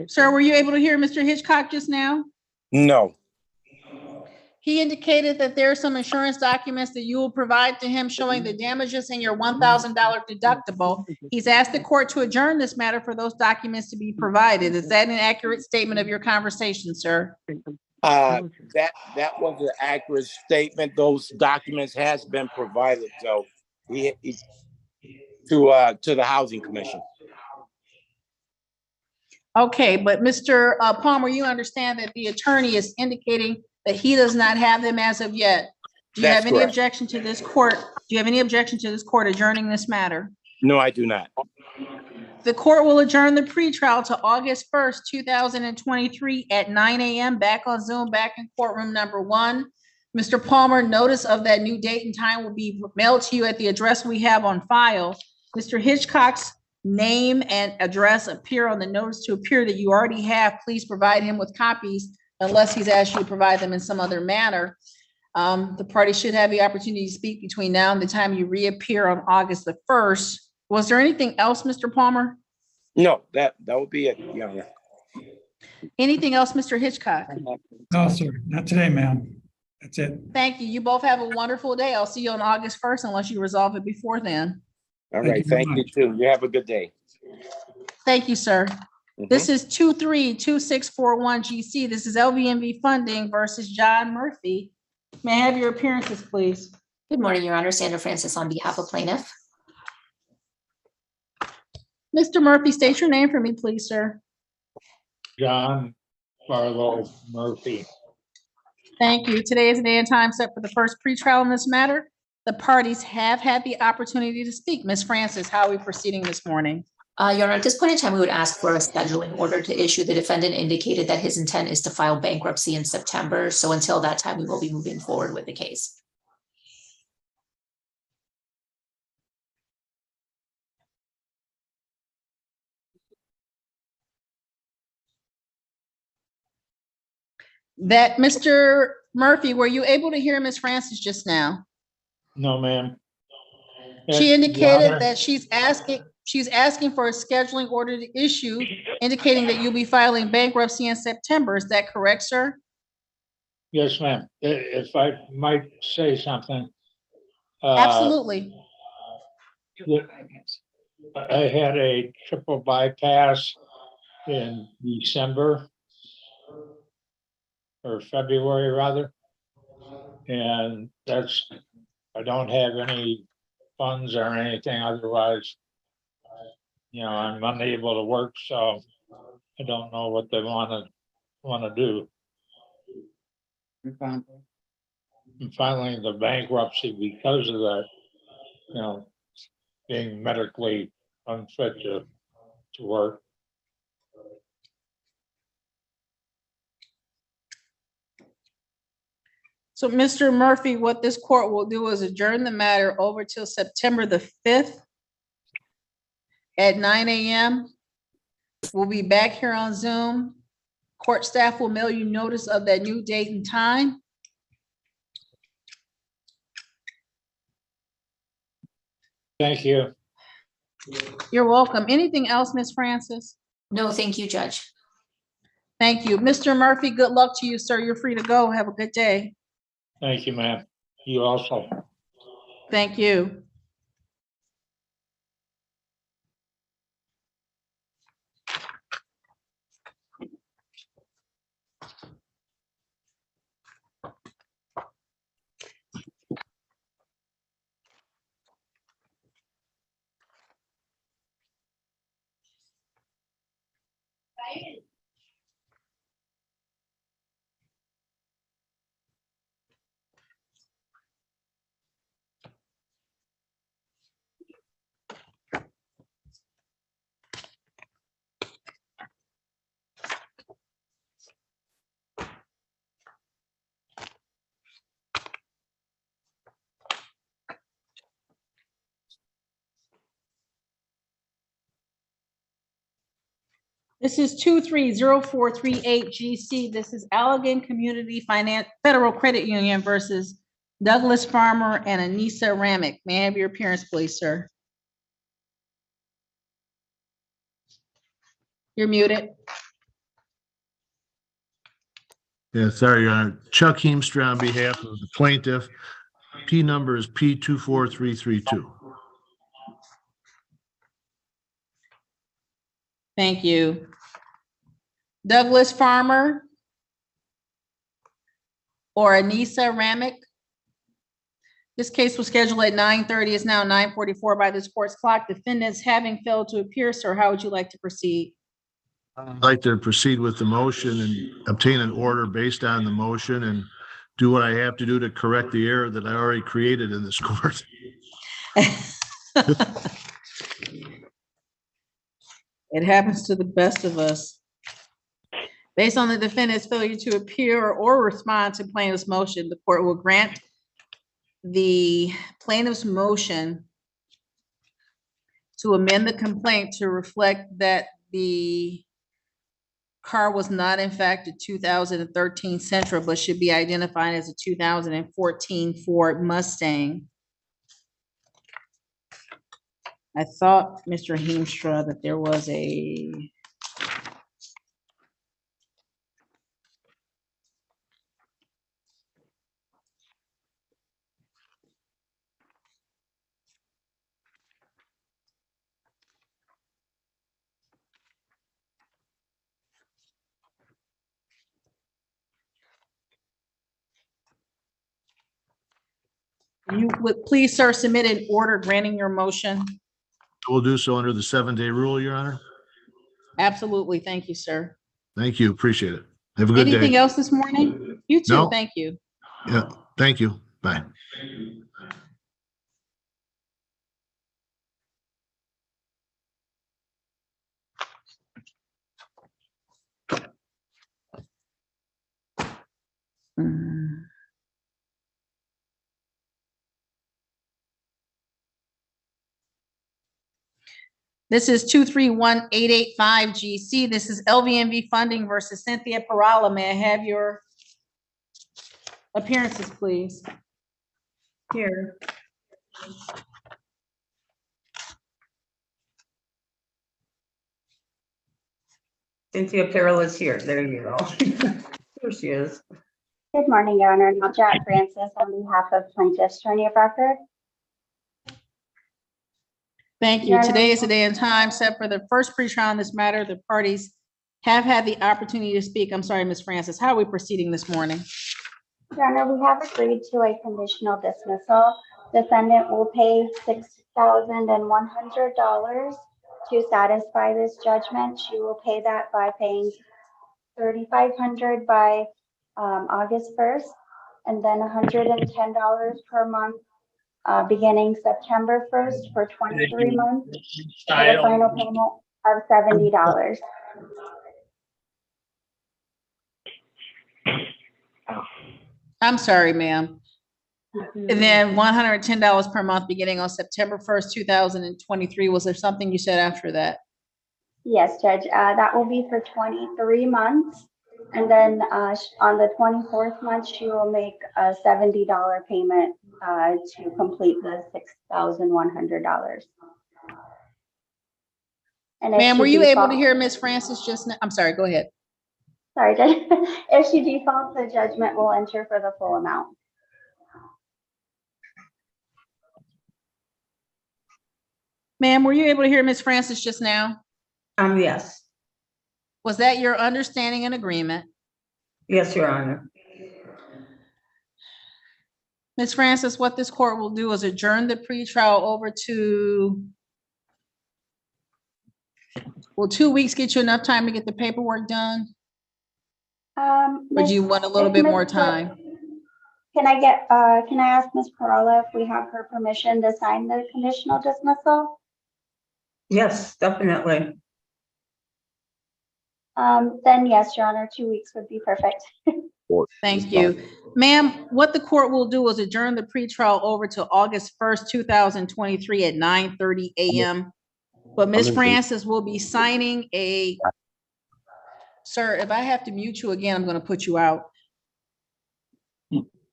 Sir, were you able to hear Mr. Hitchcock just now? No. He indicated that there are some insurance documents that you will provide to him showing the damages in your $1,000 deductible. He's asked the court to adjourn this matter for those documents to be provided. Is that an accurate statement of your conversation, sir? That was an accurate statement. Those documents has been provided, so to the Housing Commission. Okay, but Mr. Palmer, you understand that the attorney is indicating that he does not have them as of yet. Do you That's have any correct. objection to this court? Do you have any objection to this court adjourning this matter? No, I do not. The court will adjourn the pretrial to August 1st, 2023 at 9 a.m. back on Zoom, back in courtroom number 1. Mr. Palmer, notice of that new date and time will be mailed to you at the address we have on file. Mr. Hitchcock's name and address appear on the notice to appear that you already have. Please provide him with copies unless he's asked you to provide them in some other manner. The party should have the opportunity to speak between now and the time you reappear on August the 1st. Was there anything else, Mr. Palmer? No, that would be it, Your Honor. Anything else, Mr. Hitchcock? No, sir, not today, ma'am. That's it. Thank you. You both have a wonderful day. I'll see you on August 1st unless you resolve it before then. All Thank right, you very thank you much. too. You have a good day. Thank you, sir. This is 232641 GC. This is LVMV Funding versus John Murphy. May I have your appearances, please? Good morning, Your Honor. Sandra Francis on behalf of plaintiff. Mr. Murphy, state your name for me, please, sir. John Barlow Murphy. Thank you. Today is the day and time set for the first pretrial in this matter. The parties have had the opportunity to speak. Ms. Francis, how are we proceeding this morning? Your Honor, at this point in time, we would ask for a scheduling order to issue. The defendant indicated that his intent is to file bankruptcy in September. So until that time, we will be moving forward with the case. That Mr. Murphy, were you able to hear Ms. Francis just now? No, ma'am. She Your indicated Honor, that she's asking for a scheduling order to issue, indicating that you'll be filing bankruptcy in September. Is that correct, sir? Yes, ma'am. If I might say something. Absolutely. I had a triple bypass in December or February rather. And I don't have any funds or anything otherwise. You know, I'm unable to work, so I don't know what they want to do. I'm filing the bankruptcy because of that, you know, being medically unfit to work. So, Mr. Murphy, what this court will do is adjourn the matter over till September the 5th at 9 a.m. We'll be back here on Zoom. Court staff will mail you notice of that new date and time. Thank you. You're welcome. Anything else, Ms. Francis? No, thank you, Judge. Thank you. Mr. Murphy, good luck to you, sir. You're free to go. Have a good day. Thank you, ma'am. You also. Thank you. This is 230438 GC. This is Allegan Community Finance Federal Credit Union versus Douglas Farmer and Anissa Ramick. May I have your appearance, please, sir? You're muted. Yeah, sorry, Your Honor. Chuck Heemstra on behalf of the plaintiff. P number is P24332. Thank you. Douglas Farmer or Anissa Ramick. This case was scheduled at 9:30. It's now 9:44 by this court's clock. Defendants having failed to appear, sir, how would you like to proceed? I'd like to proceed with the motion and obtain an order based on the motion and do what I have to do to correct the error that I already created in this court. It happens to the best of us. Based on the defendant's failure to appear or respond to plaintiff's motion, the court will grant the plaintiff's motion to amend the complaint to reflect that the car was not in fact a 2013 Sentra, but should be identified as a 2014 Ford Mustang. I thought, Mr. Heemstra, that there was a you would please, sir, submit an order granting your motion. We'll do so under the 7-day rule, Your Honor. Absolutely. Thank you, sir. Thank you. Appreciate it. Have a good day. Anything else this morning? You too. No. Thank you. Yeah, thank you. Bye. This is 231885 GC. This is LVNV funding versus Cynthia Parala. May I have your appearances, please? Here. Cynthia Peril is here. There you go. Here she is. Good morning, Your Honor. Najat Francis on behalf of plaintiff's attorney of record. Thank you. Today is the day and time set for the first pretrial on this matter. The parties have had the opportunity to speak. I'm sorry, Ms. Francis. How are we proceeding this morning? Your Honor, we have agreed to a conditional dismissal. Defendant will pay $6,100 to satisfy this judgment. She will pay that by paying $3,500 by August 1st, and then $110 per month beginning September 1st for 23 months, for the final payment of $70. I'm sorry, ma'am. And then $110 per month beginning on September 1st, 2023. Was there something you said after that? Yes, Judge, that will be for 23 months. And then on the 24th month, she will make a $70 payment to complete the $6,100. Ma'am, were you able to hear Ms. Francis just now? I'm sorry, go ahead. Sorry, Judge. If she defaults, the judgment will enter for the full amount. Ma'am, were you able to hear Ms. Francis just now? Yes. Was that your understanding and agreement? Yes, Your Honor. Ms. Francis, what this court will do is adjourn the pretrial over to, will 2 weeks get you enough time to get the paperwork done? Or do you want a little bit more time? Can I ask Ms. Parola if we have her permission to sign the conditional dismissal? Yes, definitely. Then yes, Your Honor, 2 weeks would be perfect. Thank you. Ma'am, what the court will do is adjourn the pretrial over to August 1st, 2023 at 9:30 a.m. But Ms. Francis will be signing a Sir, if I have to mute you again, I'm going to put you out.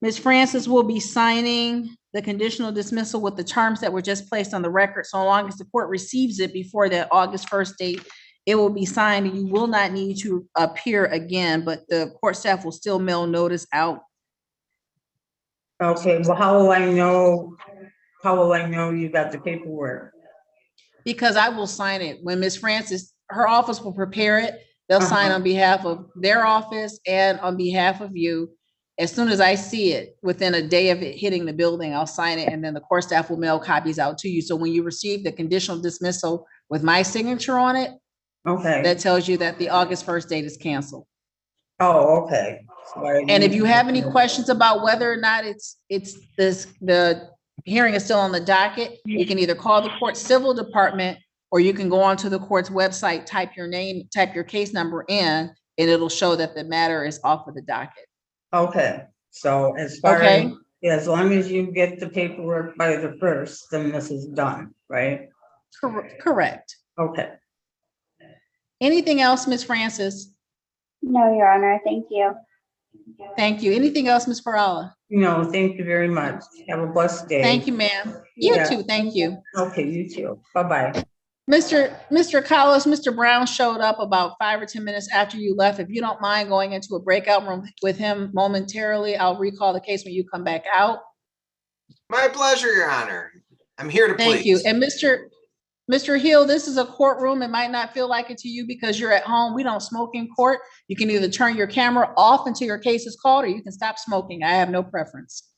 Ms. Francis will be signing the conditional dismissal with the terms that were just placed on the record. So long as the court receives it before the August 1st date, it will be signed and you will not need to appear again, but the court staff will still mail notice out. Okay, well, how will I know you got the paperwork? Because I will sign it. When Ms. Francis, her office will prepare it. They'll sign on behalf of their office and on behalf of you. As soon as I see it, within a day of it hitting the building, I'll sign it and then the court staff will mail copies out to you. So when you receive the conditional dismissal with my signature on it, okay, that tells you that the August 1st date is canceled. Oh, okay. And if you have any questions about whether or not the hearing is still on the docket, you can either call the court civil department or you can go onto the court's website, type your name, type your case number in, and it'll show that the matter is off of the docket. Okay, so as far as, as long as you get the paperwork by the 1st, then this is done, right? Correct. Okay. Anything else, Ms. Francis? No, Your Honor, thank you. Thank you. Anything else, Ms. Farala? No, thank you very much. Have a blessed day. Thank you, ma'am. You too, thank you. Okay, you too. Bye-bye. Mr. Collis, Mr. Brown showed up about 5 or 10 minutes after you left. If you don't mind going into a breakout room with him momentarily, I'll recall the case when you come back out. My pleasure, Your Honor. I'm here to please. Thank you. And Mr. Hill, this is a courtroom. It might not feel like it to you because you're at home. We don't smoke in court. You can either turn your camera off until your case is called, or you can stop smoking. I have no preference.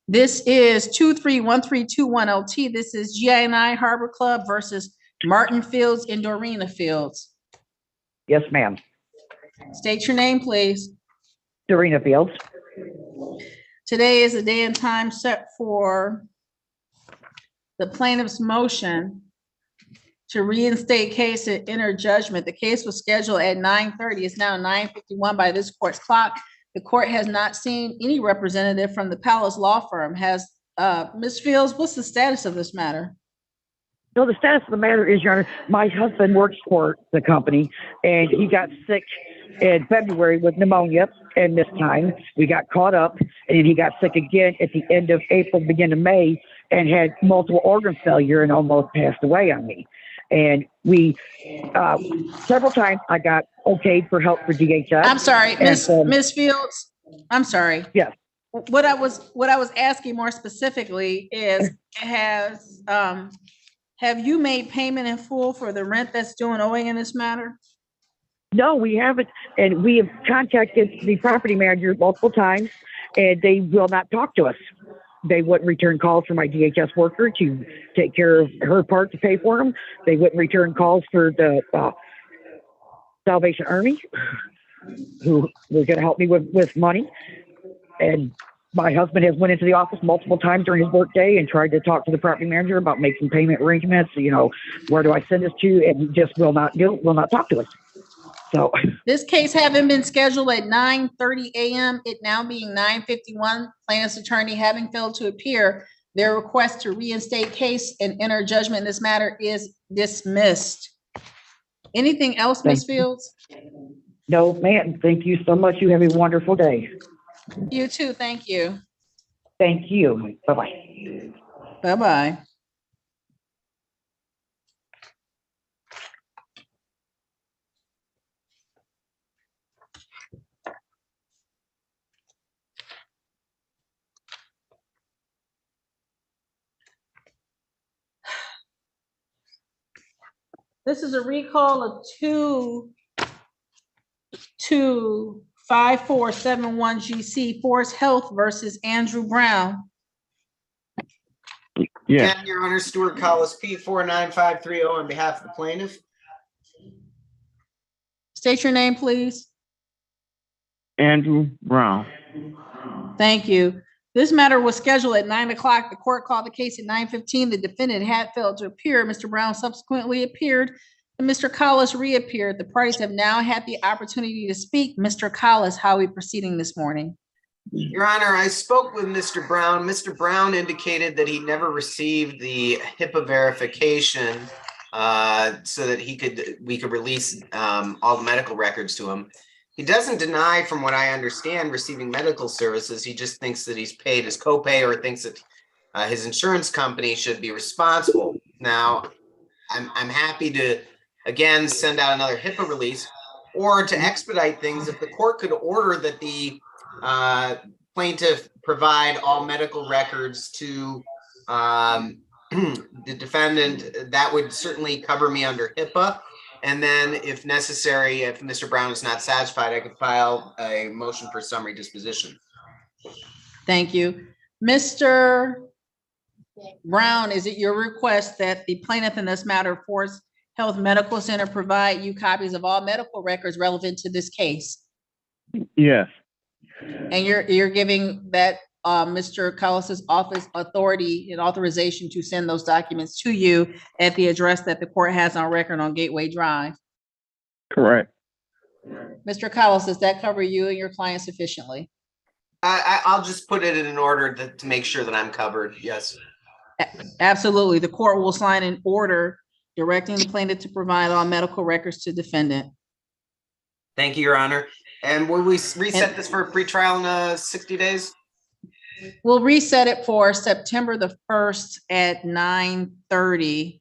This is 2313210T. This is GI&I Harbor Club versus Martin Fields and Dorena Fields. Yes, ma'am. State your name, please. Dorena Fields. Today is the day and time set for the plaintiff's motion to reinstate case and enter judgment. The case was scheduled at 9:30. It's now 9:51 by this court's clock. The court has not seen any representative from the Palace Law Firm. Has Ms. Fields, what's the status of this matter? No, the status of the matter is, Your Honor, my husband works for the company and he got sick in February with pneumonia. And this time we got caught up and he got sick again at the end of April, beginning of May, and had multiple organ failure and almost passed away on me. And we, several times I got okayed for help for DHS. I'm sorry, Ms. Fields, I'm sorry. Yes. What I was asking more specifically is, have you made payment in full for the rent that's due and owing in this matter? No, we haven't. And we have contacted the property manager multiple times and they will not talk to us. They wouldn't return calls for my DHS worker to take care of her part to pay for them. They wouldn't return calls for the Salvation Army, who was going to help me with money. And my husband has went into the office multiple times during his work day and tried to talk to the property manager about making payment arrangements. You know, where do I send this to? And he just will not talk to us. So this case having been scheduled at 9:30 a.m., it now being 9:51, plaintiff's attorney having failed to appear, their request to reinstate case and enter judgment in this matter is dismissed. Anything else, Ms. Fields? No, ma'am. Thank you so much. You have a wonderful day. You too. Thank you. Thank you. Bye-bye. Bye-bye. This is a recall of 25471 GC Forest Health versus Andrew Brown. Yeah. Again, Your Honor, Stuart Collis, P49530 on behalf of the plaintiff. State your name, please. Andrew Brown. Thank you. This matter was scheduled at 9 o'clock. The court called the case at 9:15. The defendant had failed to appear. Mr. Brown subsequently appeared and Mr. Collis reappeared. The parties have now had the opportunity to speak. Mr. Collis, how are we proceeding this morning? Your Honor, I spoke with Mr. Brown. Mr. Brown indicated that he never received the HIPAA verification so that we could release all the medical records to him. He doesn't deny, from what I understand, receiving medical services. He just thinks that he's paid his copay, or thinks that his insurance company should be responsible. Now, I'm happy to, again, send out another HIPAA release, or to expedite things, if the court could order that the plaintiff provide all medical records to the defendant, that would certainly cover me under HIPAA. And then if necessary, if Mr. Brown is not satisfied, I could file a motion for summary disposition. Thank you. Mr. Brown, is it your request that the plaintiff in this matter, Forest Health Medical Center, provide you copies of all medical records relevant to this case? Yes. And you're giving that Mr. Collis's office authority and authorization to send those documents to you at the address that the court has on record on Gateway Drive? Correct. Mr. Collis, does that cover you and your client sufficiently? I'll just put it in an order to make sure that I'm covered. Yes. Absolutely. The court will sign an order directing the plaintiff to provide all medical records to defendant. Thank you, Your Honor. And will we reset this for a pretrial in 60 days? We'll reset it for September the 1st at 9:30.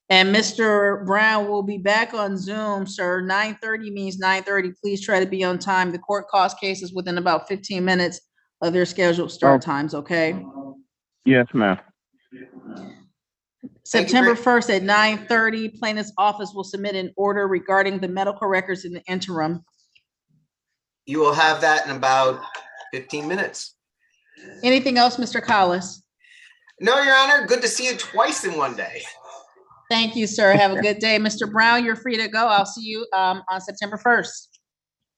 And Mr. Brown will be back on Zoom, sir. 9:30 means 9:30. Please try to be on time. The court calls cases within about 15 minutes of their scheduled start times, okay? Yes, ma'am. September 1st at 9:30, plaintiff's office will submit an order regarding the medical records in the interim. You will have that in about 15 minutes. Anything else, Mr. Collis? No, Your Honor. Good to see you twice in one day. Thank you, sir. Have a good day. Mr. Brown, you're free to go. I'll see you on September 1st.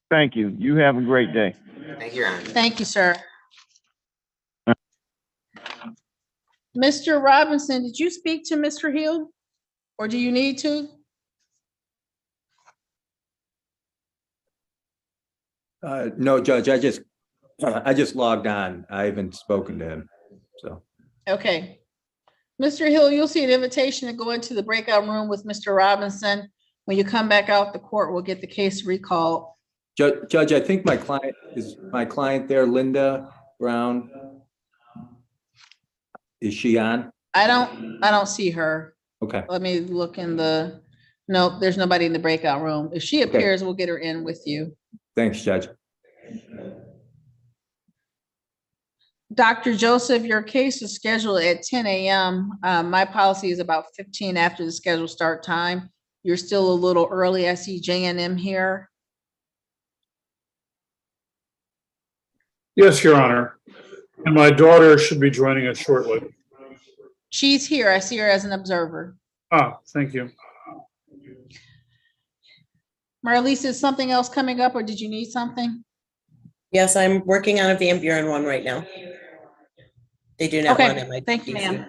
Thank you. You have a great day. Thank you, Your Honor. Thank you, sir. Mr. Robinson, did you speak to Mr. Hill? Or do you need to? No, Judge, I just logged on. I haven't spoken to him, so. Okay. Mr. Hill, you'll see an invitation to go into the breakout room with Mr. Robinson. When you come back out, the court will get the case recalled. Judge, I think my client there, Linda Brown. Is she on? I don't see her. Okay. Let me look in nope, there's nobody in the breakout room. If she appears, we'll get her in with you. Thanks, Judge. Dr. Joseph, your case is scheduled at 10 a.m. My policy is about 15 after the scheduled start time. You're still a little early. I see J&M here. Yes, Your Honor. And my daughter should be joining us shortly. She's here. I see her as an observer. Ah, thank you. Marlise, is something else coming up or did you need something? Yes, I'm working on a Van Buren one right now. They do not want it. Okay, thank you, ma'am.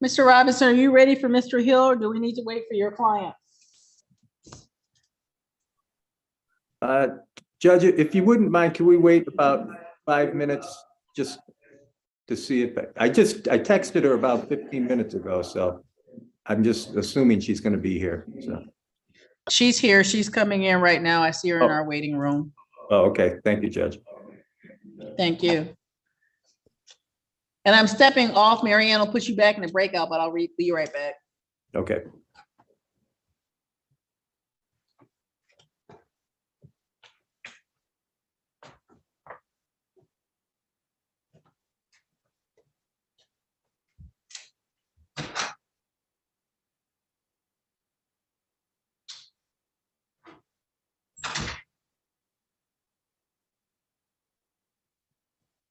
Mr. Robinson, are you ready for Mr. Hill, or do we need to wait for your client? Judge, if you wouldn't mind, can we wait about 5 minutes just to see if, I texted her about 15 minutes ago, so I'm just assuming she's gonna be here, so. She's here. She's coming in right now. I see her in our waiting room. Oh, okay, thank you, Judge. Thank you. And I'm stepping off. Marianne will put you back in the breakout, but I'll be right back. Okay.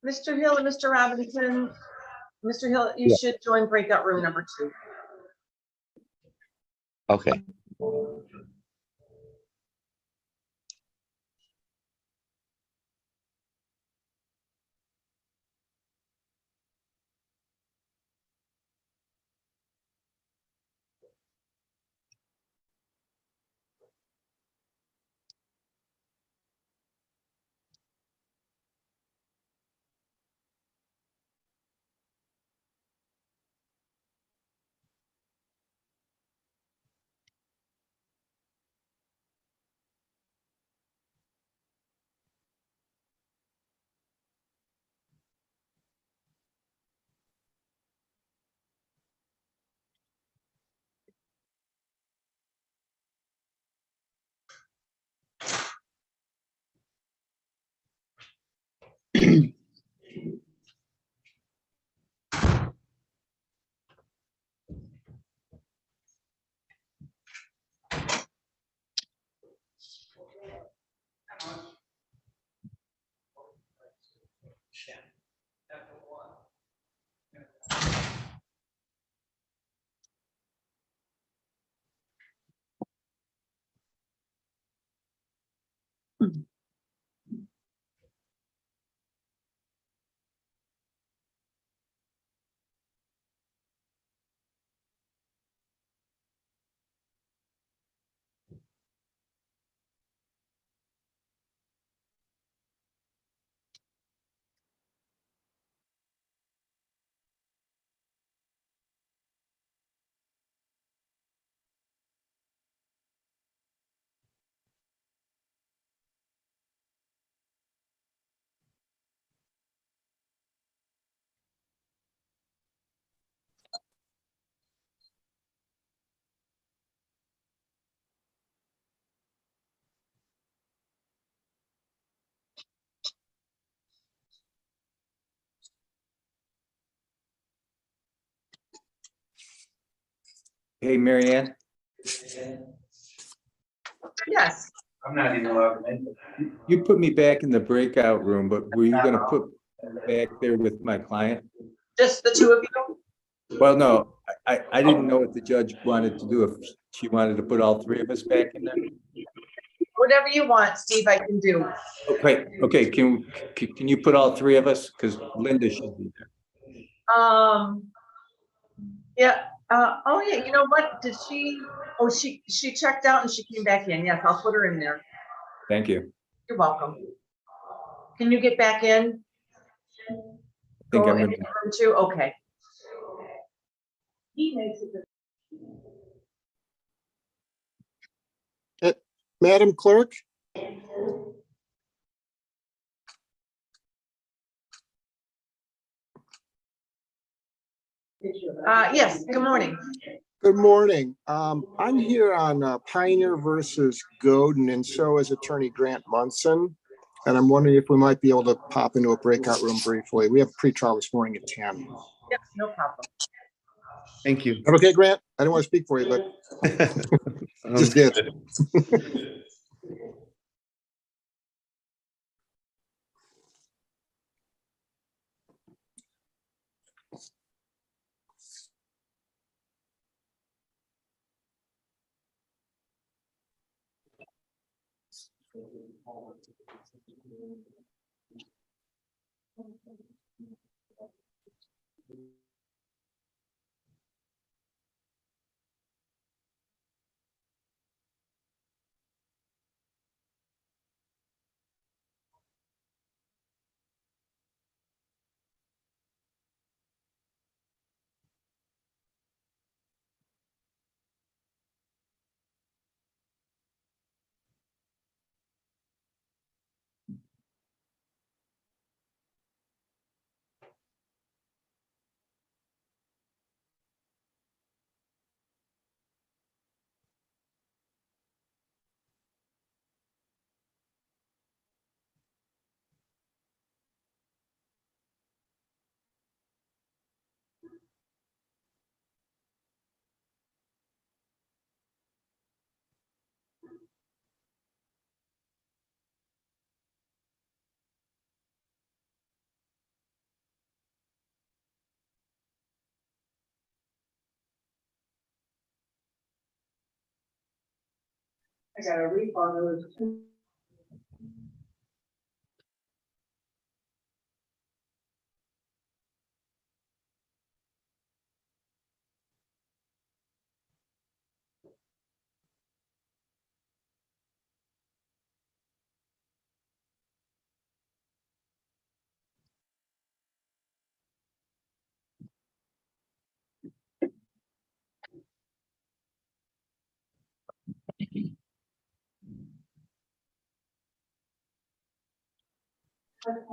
Mr. Hill and Mr. Robinson, Mr. Hill, you should join breakout room number 2. Okay. Hey, Marianne, Yes. I'm not even allowed to make it. You put me back in the breakout room, but were you gonna put me back there with my client? Just the 2 of you? Well, no, I didn't know what the judge wanted to do, if she wanted to put all 3 of us back in there. Whatever you want, Steve, I can do. Okay, can you put all 3 of us? Because Linda should be there. Yeah, oh yeah, you know what, did she, oh, she checked out and she came back in. Yes, I'll put her in there. Thank you. You're welcome. Can you get back in? I think Go I'm in gonna, room 2, okay. He makes it. Madam Clerk? Yes, good morning. Good morning. I'm here on Pioneer versus Godin, and so is Attorney Grant Munson. And I'm wondering if we might be able to pop into a breakout room briefly. We have pre-trial this morning at 10. Yep, no problem. Thank you. Okay, Grant, I didn't want to speak for you, but just did. I got a refund.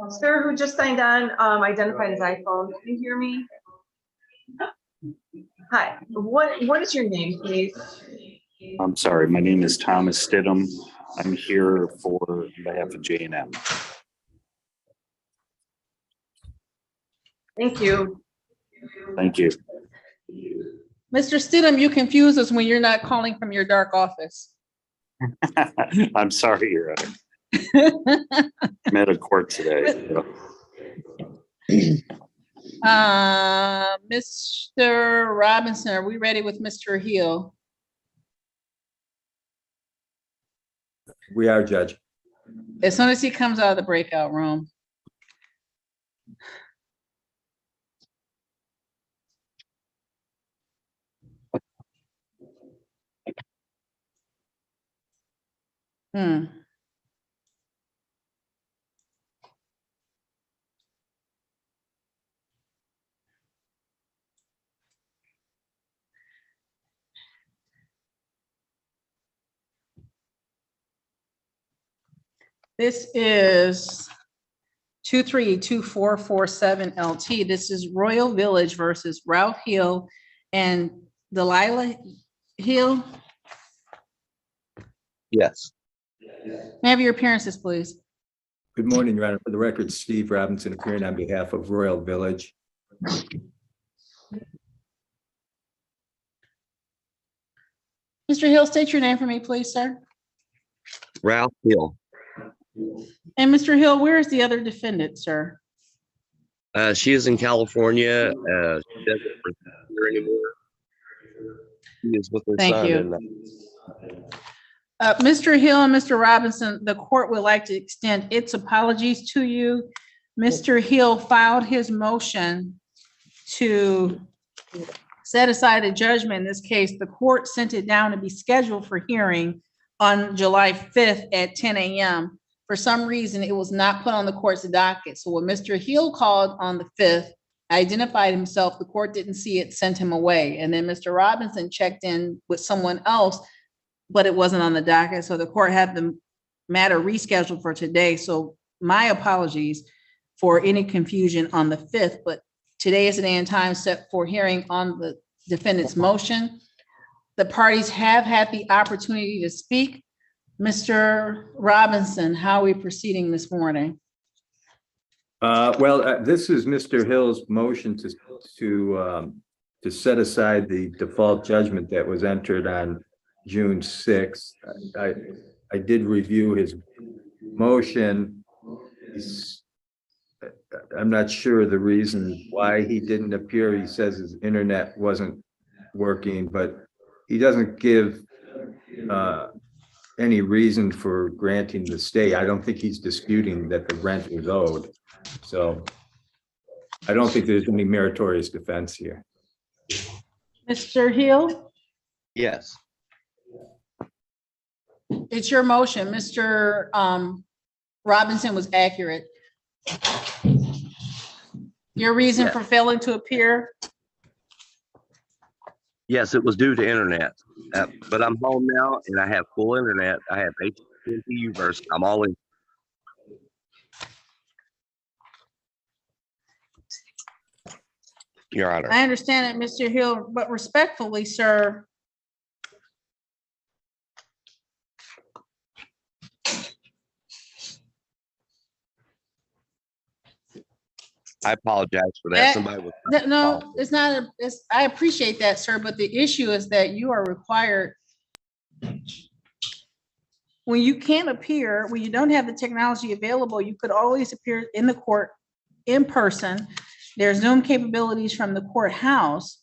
Sir, who just signed on, identified his iPhone. Can you hear me? Hi, what is your name, please? I'm sorry, my name is Thomas Stidham. I'm here for behalf of J&M. Thank you. Thank you. Mr. Stidham, you confuse us when you're not calling from your dark office. I'm sorry, Your Honor. I'm at a court today. Mr. Robinson, are we ready with Mr. Hill? We are, Judge. As soon as he comes out of the breakout room. This is 232447 LT. This is Royal Village versus Ralph Hill and Delilah Hill. Yes. May I have your appearances, please? Good morning, Your Honor. For the record, Steve Robinson appearing on behalf of Royal Village. Mr. Hill, state your name for me, please, sir. Ralph Hill. And Mr. Hill, where is the other defendant, sir? She is in California. She doesn't reside here anymore. She is with her Thank son. you. Mr. Hill and Mr. Robinson, the court would like to extend its apologies to you. Mr. Hill filed his motion to set aside a judgment. In this case, the court sent it down to be scheduled for hearing on July 5th at 10 a.m. For some reason, it was not put on the court's docket. So when Mr. Hill called on the 5th, identified himself, the court didn't see it, sent him away. And then Mr. Robinson checked in with someone else, but it wasn't on the docket. So the court had the matter rescheduled for today. So my apologies for any confusion on the 5th, but today is the day and time set for hearing on the defendant's motion. The parties have had the opportunity to speak. Mr. Robinson, how are we proceeding this morning? This is Mr. Hill's motion to set aside the default judgment that was entered on June 6th. I did review his motion. I'm not sure the reason why he didn't appear. He says his internet wasn't working, but he doesn't give any reason for granting the stay. I don't think he's disputing that the rent was owed. So I don't think there's any meritorious defense here. Mr. Hill, Yes. it's your motion. Mr. Robinson was accurate. Your reason for failing to appear? Yes, it was due to internet. But I'm home now and I have full internet. I have AT&T Uverse. I'm all in. Your Honor. I understand it, Mr. Hill, but respectfully, sir, I apologize for that. Somebody was. no, it's not, I appreciate that, sir, but the issue is that you are required, when you can't appear, when you don't have the technology available, you could always appear in the court in person. There's Zoom capabilities from the courthouse.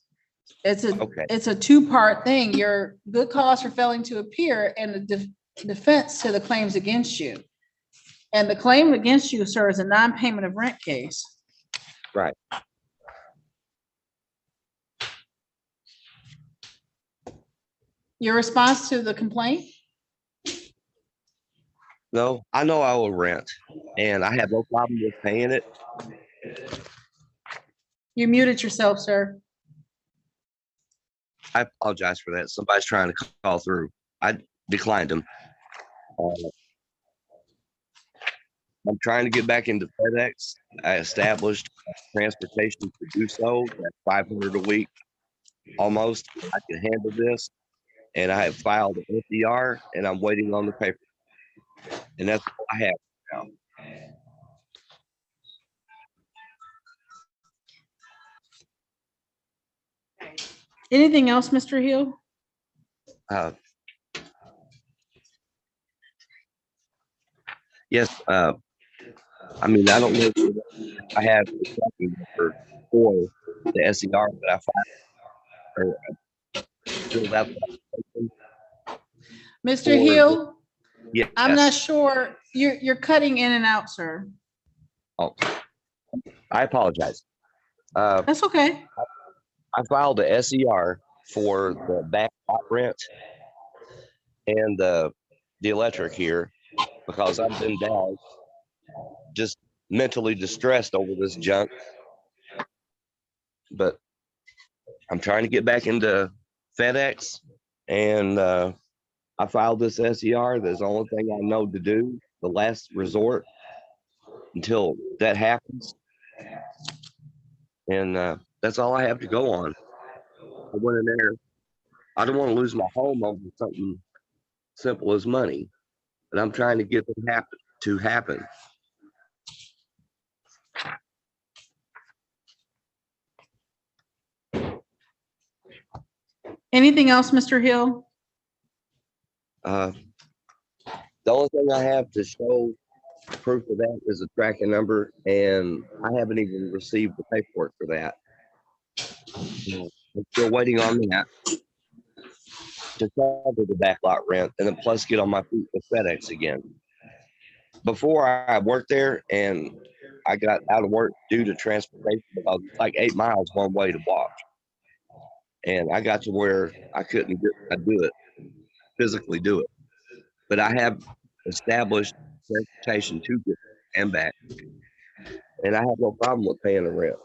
It's a two-part thing. Your good cause for failing to appear and defense to the claims against you. And the claim against you, sir, is a non-payment of rent case. Right. Your response to the complaint? No, I know I owe rent and I have no problem with paying it. You muted yourself, sir. I apologize for that. Somebody's trying to call through. I declined them. I'm trying to get back into FedEx. I established transportation to do so. That's $500 a week, almost. I can handle this, and I have filed an FDR, and I'm waiting on the paper. And that's all I have now. Anything else, Mr. Hill? Yes. I mean, I don't know if I have the tracking number for the SER that I filed or filled out. Mr. Hill? Yes. I'm not sure. You're cutting in and out, sir. Oh, I apologize. That's okay. I filed a SER for the back lot rent and the electric here because I've been down, just mentally distressed over this junk. But I'm trying to get back into FedEx, and I filed this SER. That's the only thing I know to do, the last resort until that happens. And that's all I have to go on. I went in there. I don't want to lose my home over something simple as money, but I'm trying to get it to happen. Anything else, Mr. Hill? The only thing I have to show proof of that is a tracking number, and I haven't even received the paperwork for that. I'm still waiting on that to cover the backlot rent, and then plus get on my feet with FedEx again. Before I worked there, and I got out of work due to transportation, like 8 miles one way to walk, and I got to where I couldn't do it, physically do it. But I have established transportation to get and back, and I have no problem with paying the rent.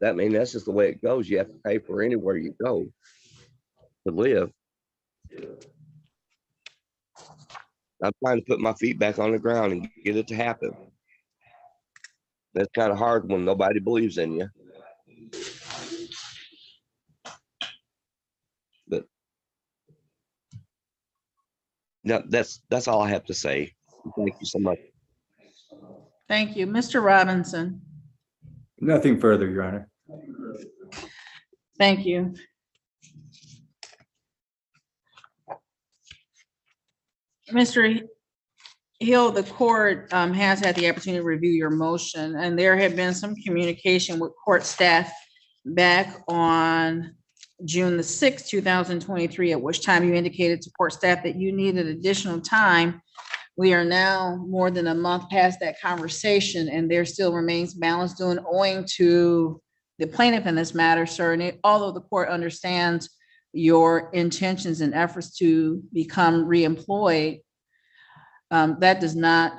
That's just the way it goes. You have to pay for anywhere you go to live. I'm trying to put my feet back on the ground and get it to happen. That's kind of hard when nobody believes in you. But no, that's all I have to say. Thank you so much. Thank you. Mr. Robinson? Nothing further, Your Honor. Thank you. Mr. Hill, the court has had the opportunity to review your motion, and there had been some communication with court staff back on June the 6th, 2023, at which time you indicated to court staff that you needed additional time. We are now more than a month past that conversation, and there still remains balance due and owing to the plaintiff in this matter, sir. And although the court understands your intentions and efforts to become reemployed, that is not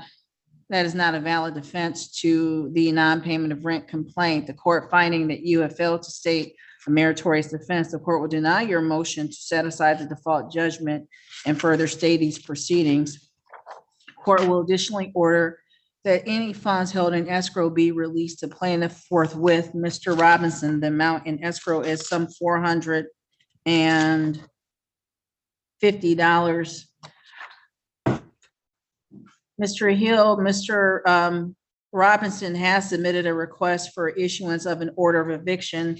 a valid defense to the non-payment of rent complaint. The court finding that you have failed to state a meritorious defense, the court will deny your motion to set aside the default judgment and further stay these proceedings. Court will additionally order that any funds held in escrow be released to plaintiff forthwith. Mr. Robinson, the amount in escrow is some $450. Mr. Hill, Mr. Robinson has submitted a request for issuance of an order of eviction.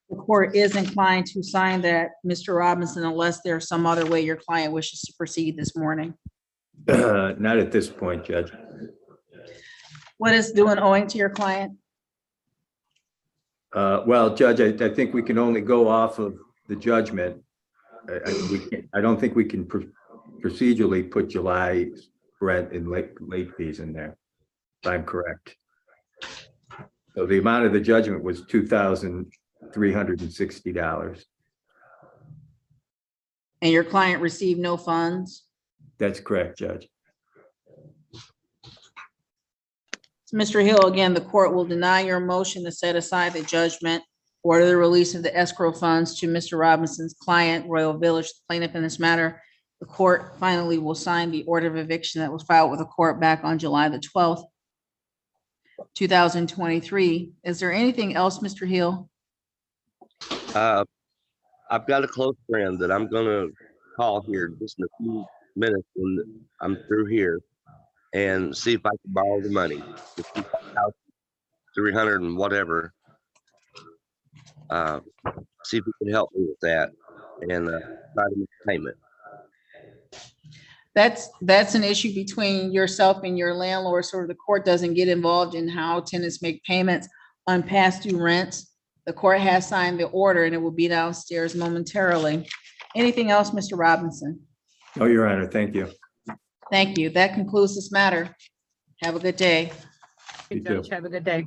The court is inclined to sign that, Mr. Robinson, unless there's some other way your client wishes to proceed this morning. Not at this point, Judge. What is due and owing to your client? Well, Judge, I think we can only go off of the judgment. I don't think we can procedurally put July rent and late fees in there, if I'm correct. So the amount of the judgment was $2,360. And your client received no funds? That's correct, Judge. Mr. Hill, again, the court will deny your motion to set aside the judgment, order the release of the escrow funds to Mr. Robinson's client, Royal Village, the plaintiff in this matter. The court finally will sign the order of eviction that was filed with the court back on July the 12th, 2023. Is there anything else, Mr. Hill? I've got a close friend that I'm gonna call here just in a few minutes when I'm through here and see if I can borrow the money. 300 and whatever. See if you can help me with that and try to make a payment. That's an issue between yourself and your landlord, so the court doesn't get involved in how tenants make payments on past due rents. The court has signed the order and it will be downstairs momentarily. Anything else, Mr. Robinson? No, Your Honor, thank you. Thank you. That concludes this matter. Have a good day. You too. Have a good day.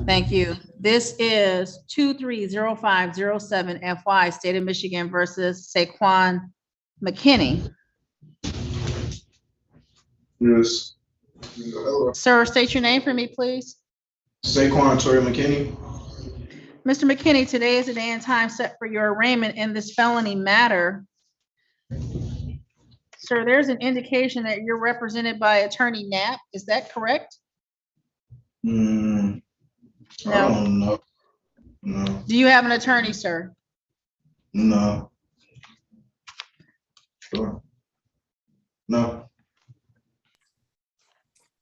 Thank you. This is 230507 FY, State of Michigan versus Saquon McKinney. Yes. Sir, state your name for me, please. Saquon Torrey McKinney. Mr. McKinney, today is the day and time set for your arraignment in this felony matter. Sir, there's an indication that you're represented by Attorney Knapp. Is that correct? I don't know. No. Do you have an attorney, sir? No. Sure. No.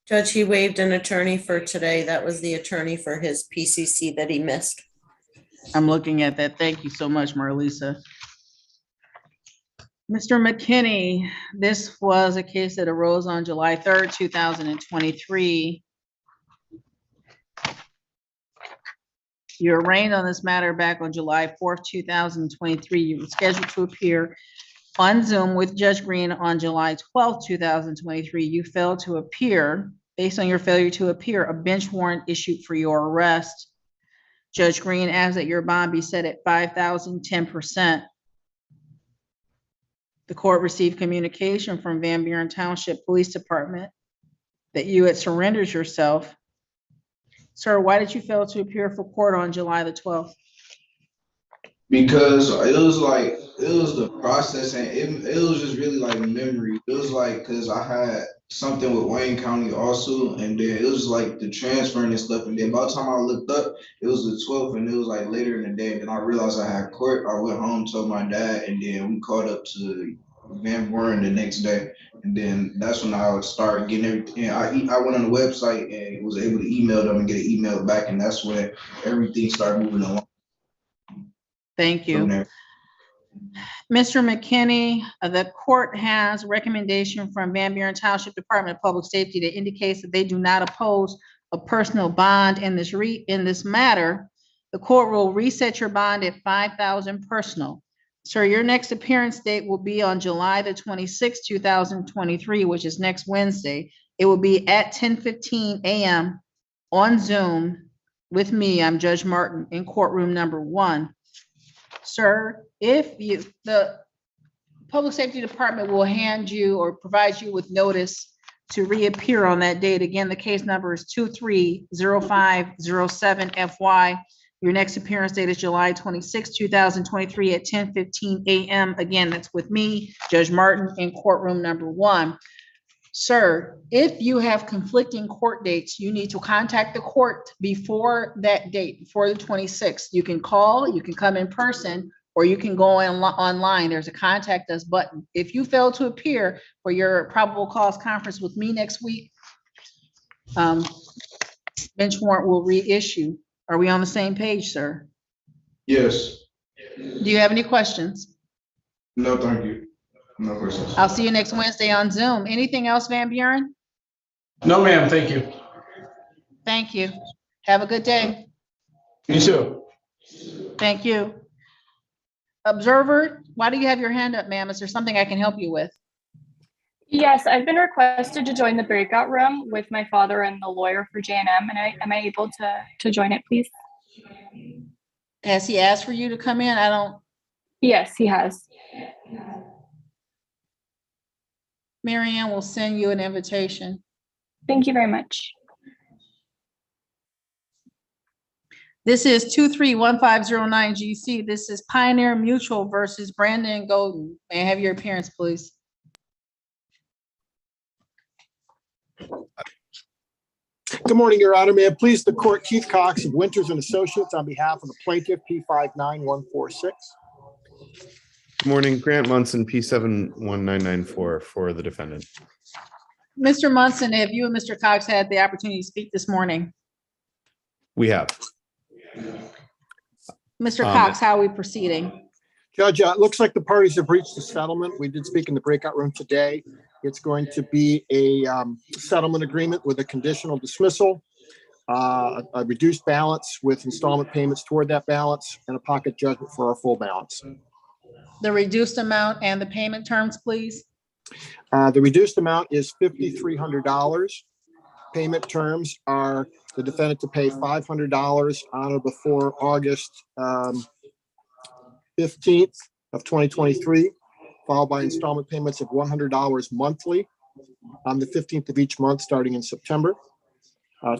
Judge, he waived an attorney for today. That was the attorney for his PCC that he missed. I'm looking at that. Thank you so much, Marlisa. Mr. McKinney, this was a case that arose on July 3rd, 2023. You were arraigned on this matter back on July 4th, 2023. You were scheduled to appear on Zoom with Judge Green on July 12th, 2023. You failed to appear. Based on your failure to appear, a bench warrant issued for your arrest. Judge Green asked that your bond be set at $5,000, 10%. The court received communication from Van Buren Township Police Department that you had surrendered yourself. Sir, why did you fail to appear for court on July the 12th? Because it was the process, and it was just really like memory. It was like, cause I had something with Wayne County also, and then it was like the transferring and stuff. And then by the time I looked up, it was the 12th, and it was like later in the day. And then I realized I had court. I went home, told my dad, and then we called up to Van Buren the next day. And then that's when I started getting everything. I went on the website and was able to email them and get an email back, and that's when everything started moving along. Thank you. Mr. McKinney, the court has recommendation from Van Buren Township Department of Public Safety that indicates that they do not oppose a personal bond in this matter. The court will reset your bond at $5,000 personal. Sir, your next appearance date will be on July the 26th, 2023, which is next Wednesday. It will be at 10:15 a.m. on Zoom with me. I'm Judge Martin in courtroom number 1. Sir, the Public Safety Department will hand you or provide you with notice to reappear on that date. Again, the case number is 230507 FY. Your next appearance date is July 26, 2023 at 10:15 a.m. Again, that's with me, Judge Martin, in courtroom number 1. Sir, if you have conflicting court dates, you need to contact the court before that date, before the 26th. You can call, you can come in person, or you can go online. There's a contact us button. If you fail to appear for your probable cause conference with me next week, bench warrant will reissue. Are we on the same page, sir? Yes. Do you have any questions? No, thank you. No questions. I'll see you next Wednesday on Zoom. Anything else, Van Buren? No, ma'am. Thank you. Thank you. Have a good day. You too. Thank you. Observer, why do you have your hand up, ma'am? Is there something I can help you with? Yes, I've been requested to join the breakout room with my father and the lawyer for J&M, and am I able to join it, please? Has he asked for you to come in? I don't. Yes, he has. Marianne will send you an invitation. Thank you very much. This is 231509 GC. This is Pioneer Mutual versus Brandon Golden. May I have your appearance, please? Good morning, Your Honor. May it please the court, Keith Cox of Winters and Associates on behalf of the plaintiff, P59146. Good morning, Grant Munson, P71994 for the defendant. Mr. Munson, have you and Mr. Cox had the opportunity to speak this morning? We have. Mr. Cox, how are we proceeding? Judge, it looks like the parties have reached a settlement. We did speak in the breakout room today. It's going to be a settlement agreement with a conditional dismissal, a reduced balance with installment payments toward that balance, and a pocket judgment for our full balance. The reduced amount and the payment terms, please. The reduced amount is $5,300. Payment terms are the defendant to pay $500 on or before August 15th of 2023, followed by installment payments of $100 monthly on the 15th of each month starting in September,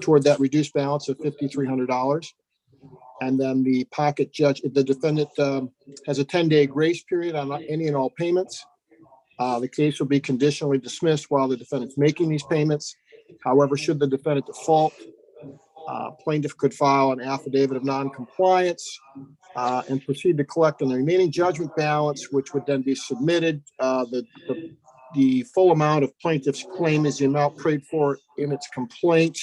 toward that reduced balance of $5,300. And then the pocket judge, the defendant has a 10-day grace period on any and all payments. The case will be conditionally dismissed while the defendant's making these payments. However, should the defendant default, plaintiff could file an affidavit of non-compliance and proceed to collect on the remaining judgment balance, which would then be submitted. The full amount of plaintiff's claim is the amount paid for in its complaint.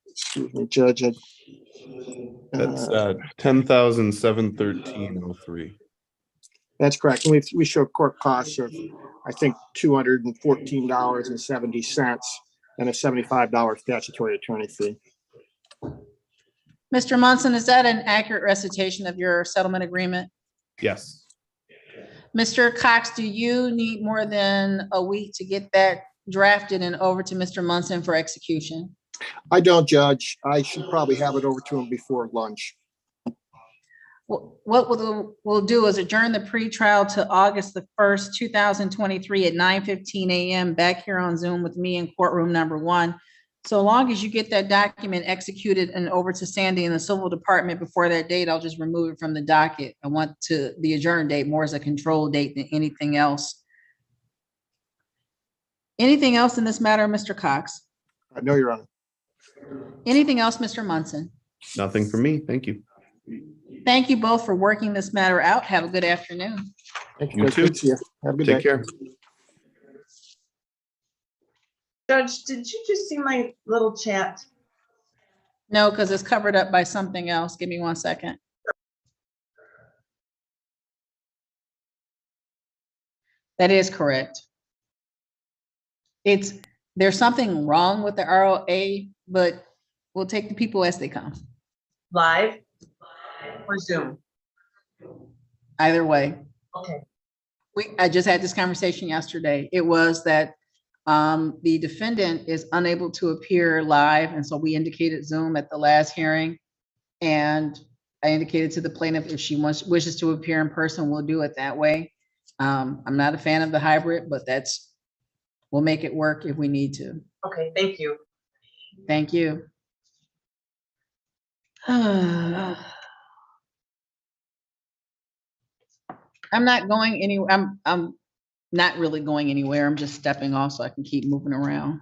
Excuse me, Judge. That's 10,713.03. That's correct. And we show court costs of, I think, $214.70 and a $75 statutory attorney fee. Mr. Munson, is that an accurate recitation of your settlement agreement? Yes. Mr. Cox, do you need more than a week to get that drafted and over to Mr. Munson for execution? I don't, Judge. I should probably have it over to him before lunch. What we'll do is adjourn the pretrial to August the 1st, 2023 at 9:15 a.m. back here on Zoom with me in courtroom number 1. So long as you get that document executed and over to Sandy in the civil department before that date, I'll just remove it from the docket. I want the adjourn date more as a control date than anything else. Anything else in this matter, Mr. Cox? No, Your Honor. Anything else, Mr. Munson? Nothing for me. Thank you. Thank you both for working this matter out. Have a good afternoon. Thank you. You too. Good to see you. Have a good day. Take care. Judge, did you just see my little chat? No, because it's covered up by something else. Give me 1 second. That is correct. There's something wrong with the ROA, but we'll take the people as they come. Live or Zoom? Either way. Okay. I just had this conversation yesterday. It was that the defendant is unable to appear live, and so we indicated Zoom at the last hearing. And I indicated to the plaintiff if she wishes to appear in person, we'll do it that way. I'm not a fan of the hybrid, but we'll make it work if we need to. Okay, thank you. Thank you. I'm not going anywhere. I'm not really going anywhere. I'm just stepping off so I can keep moving around.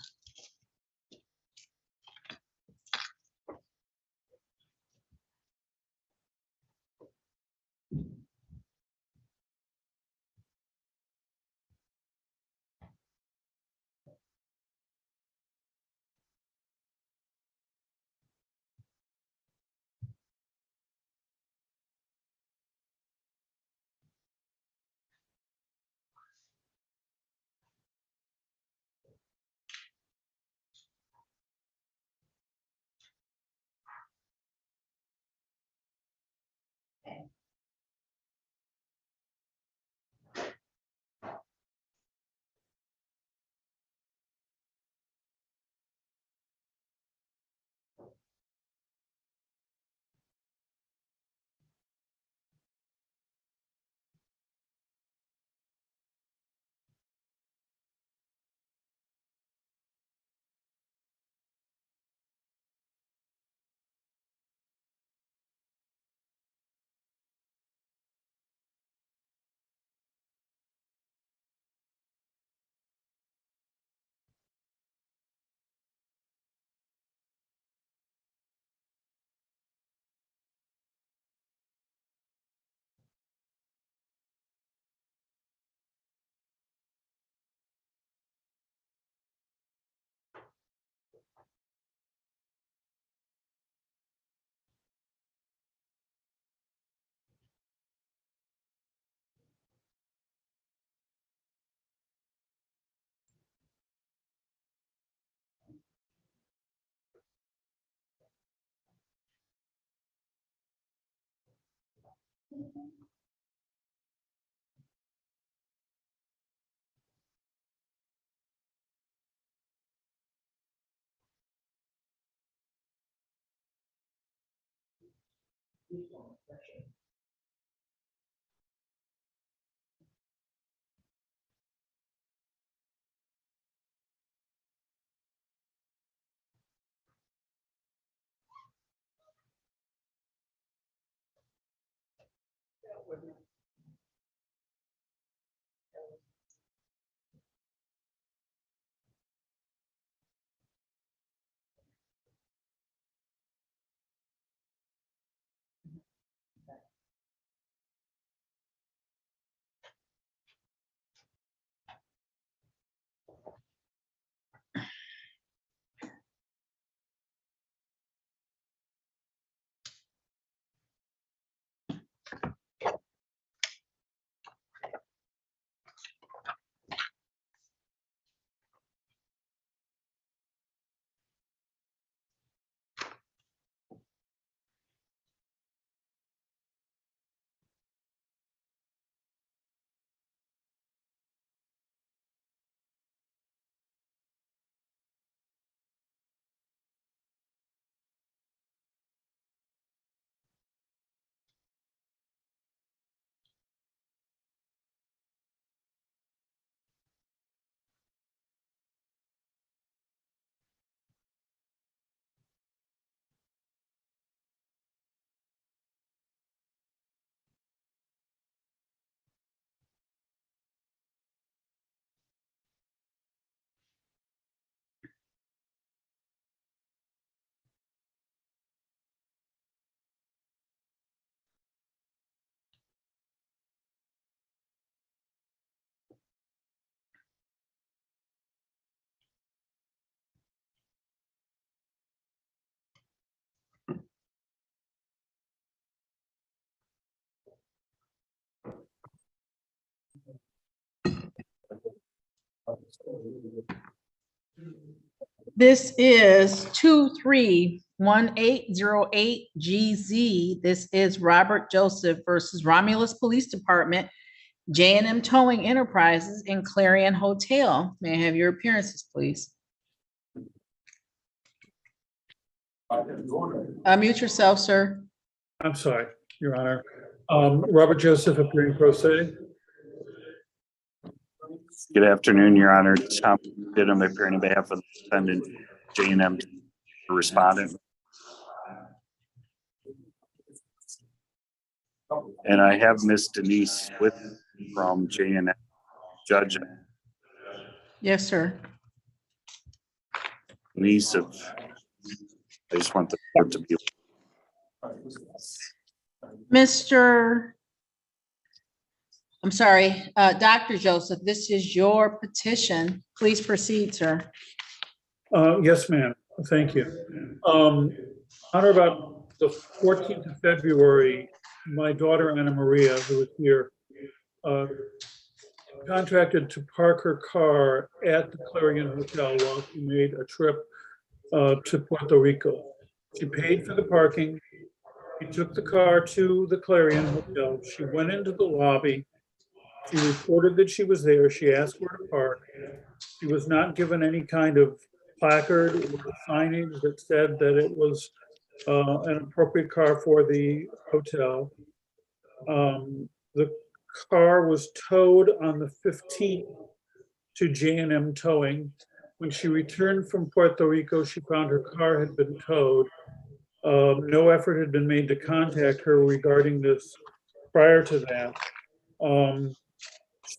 This is 231808GZ. This is Robert Joseph versus Romulus Police Department, J&M Towing Enterprises, and Clarion Hotel. May I have your appearances, please? Unmute yourself, sir. I'm sorry, Your Honor. Robert Joseph, appearing pro se. Good afternoon, Your Honor. Tom Stidham, appearing on behalf of the defendant, J&M respondent. And I have Miss Denise with from J&M Judge. Yes, sir. Denise, I just want the court to be. Dr. Joseph, this is your petition. Please proceed, sir. Yes, ma'am. Thank you. On or about the 14th of February, my daughter Anna Maria, who is here, contracted to park her car at the Clarion Hotel while she made a trip to Puerto Rico. She paid for the parking. She took the car to the Clarion Hotel. She went into the lobby. She reported that she was there. She asked where to park. She was not given any kind of placard or signage that said that it was an appropriate car for the hotel. The car was towed on the 15th to J&M Towing. When she returned from Puerto Rico, she found her car had been towed. No effort had been made to contact her regarding this prior to that.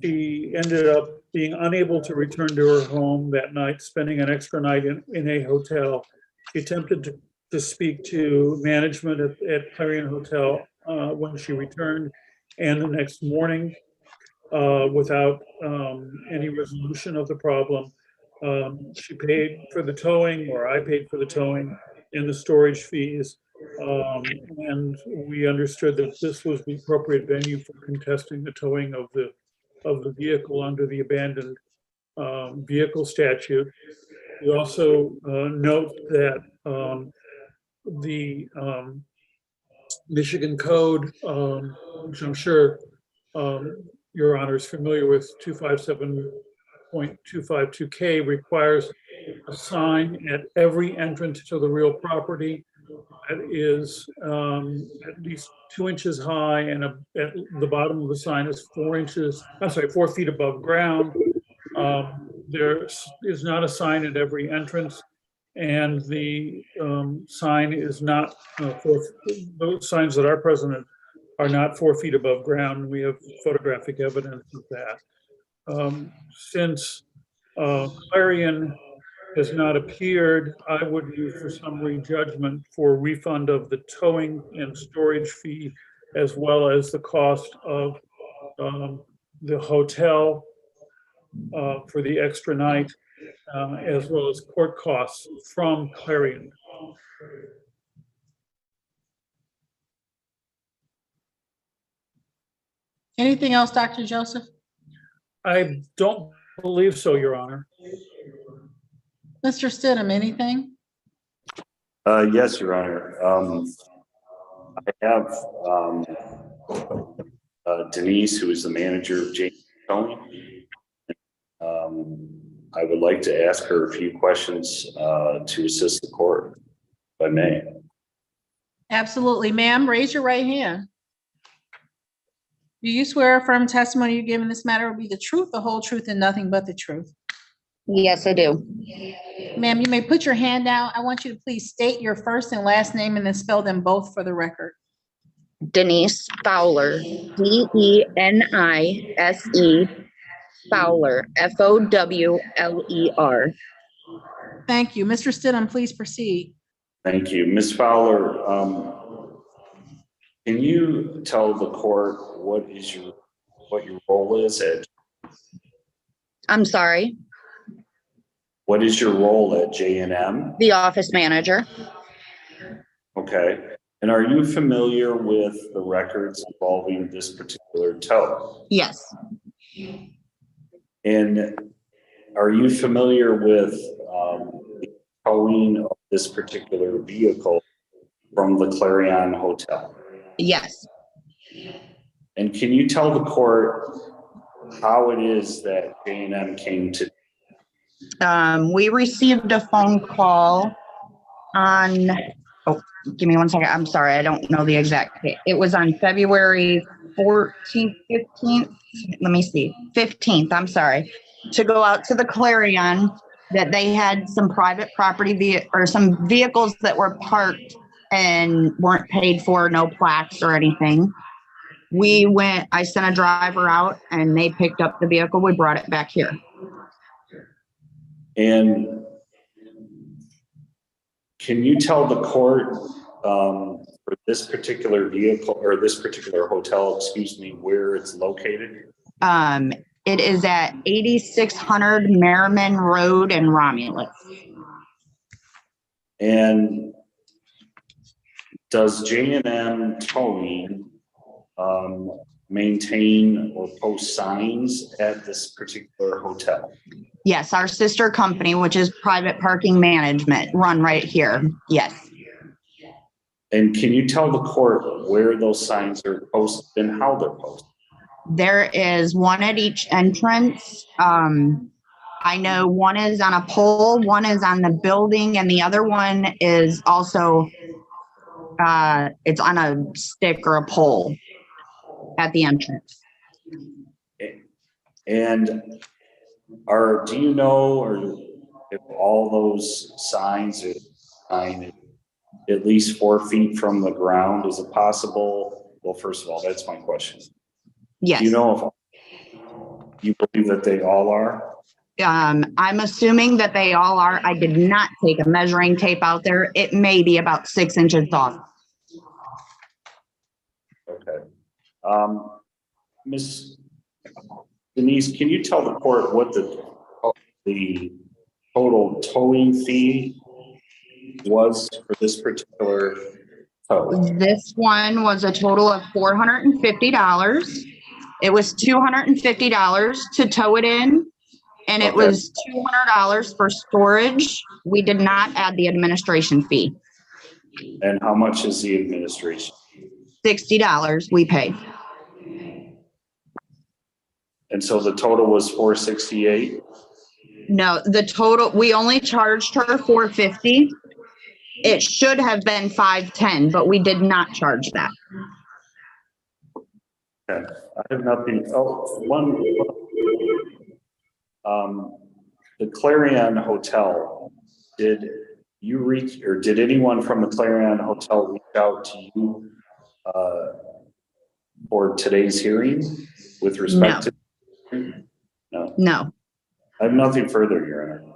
She ended up being unable to return to her home that night, spending an extra night in a hotel. She attempted to speak to management at Clarion Hotel when she returned, and the next morning without any resolution of the problem. She paid for the towing, or I paid for the towing and the storage fees. And we understood that this was the appropriate venue for contesting the towing of the vehicle under the abandoned vehicle statute. We also note that the Michigan Code which I'm sure Your Honor is familiar with, 257.252K requires a sign at every entrance to the real property that is at least 2 inches high, and at the bottom of the sign is 4 feet above ground. There is not a sign at every entrance, and the sign is not, those signs that are present are not 4 feet above ground. We have photographic evidence of that. Since Clarion has not appeared, I would move for summary judgment for refund of the towing and storage fee, as well as the cost of the hotel for the extra night, as well as court costs from Clarion. Anything else, Dr. Joseph? I don't believe so, Your Honor. Mr. Stidham, anything? Yes, Your Honor. I have Denise, who is the manager of James Towing. I would like to ask her a few questions to assist the court, if I may. Absolutely. Ma'am, raise your right hand. Do you swear or affirm testimony you give in this matter will be the truth, the whole truth, and nothing but the truth? Yes, I do. Ma'am, you may put your hand down. I want you to please state your first and last name and then spell them both for the record. Denise Fowler, Denise Fowler, Fowler. Thank you. Mr. Stidham, please proceed. Thank you. Ms. Fowler, can you tell the court what your role is at? I'm sorry, What is your role at J&M? the office manager. Okay. And are you familiar with the records involving this particular tow? Yes, And are you familiar with the towing of this particular vehicle from the Clarion Hotel? yes. And can you tell the court how it is that J&M came to? We received a phone call on, oh, give me one second. I'm sorry, I don't know the exact date. It was on February 14th, 15th. Let me see, 15th, I'm sorry, to go out to the Clarion, that they had some private property or some vehicles that were parked and weren't paid for, no plaques or anything. We went, I sent a driver out and they picked up the vehicle. We brought it back here. And can you tell the court for this particular vehicle or this particular hotel, excuse me, where it's located? It is at 8600 Merriman Road in Romulus. And does J&M Towing maintain or post signs at this particular hotel? Yes, our sister company, which is Private Parking Management, run right here. Yes. And can you tell the court where those signs are posted and how they're posted? There is one at each entrance. I know one is on a pole, one is on the building, and the other one is also, it's on a stick or a pole at the entrance. And do you know, or if all those signs are at least 4 feet from the ground? Is it possible? Well, first of all, that's my question. Yes. Do you know if you believe that they all are? I'm assuming that they all are. I did not take a measuring tape out there. It may be about 6 inches off. Okay. Ms. Denise, can you tell the court what the total towing fee was for this particular tow? This one was a total of $450. It was $250 to tow it in, and it was $200 for storage. We did not add the administration fee. And how much is the administration? $60 we paid. And so the total was 468? No, the total, we only charged her 450. It should have been 510, but we did not charge that. Okay, I have nothing, the Clarion Hotel, did you reach, or did anyone from the Clarion Hotel reach out to you for today's hearing with respect to? No. I have nothing further, Your Honor.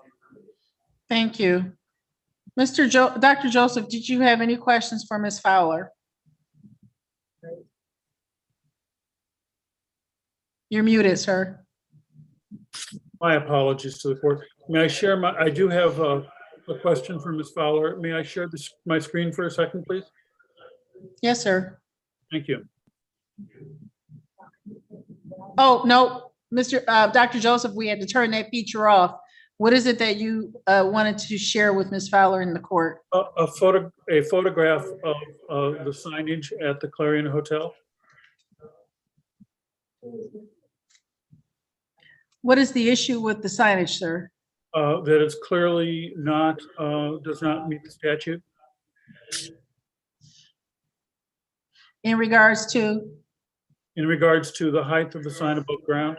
Thank you. Dr. Joseph, did you have any questions for Ms. Fowler? You're muted, sir. My apologies to the court. May I share I do have a question for Ms. Fowler. May I share my screen for a second, please? Yes, sir. Thank you. Oh, no, Dr. Joseph, we had to turn that feature off. What is it that you wanted to share with Ms. Fowler in the court? A photograph of the signage at the Clarion Hotel. What is the issue with the signage, sir? That it's clearly not, does not meet the statute. In regards to? In regards to the height of the sign above ground.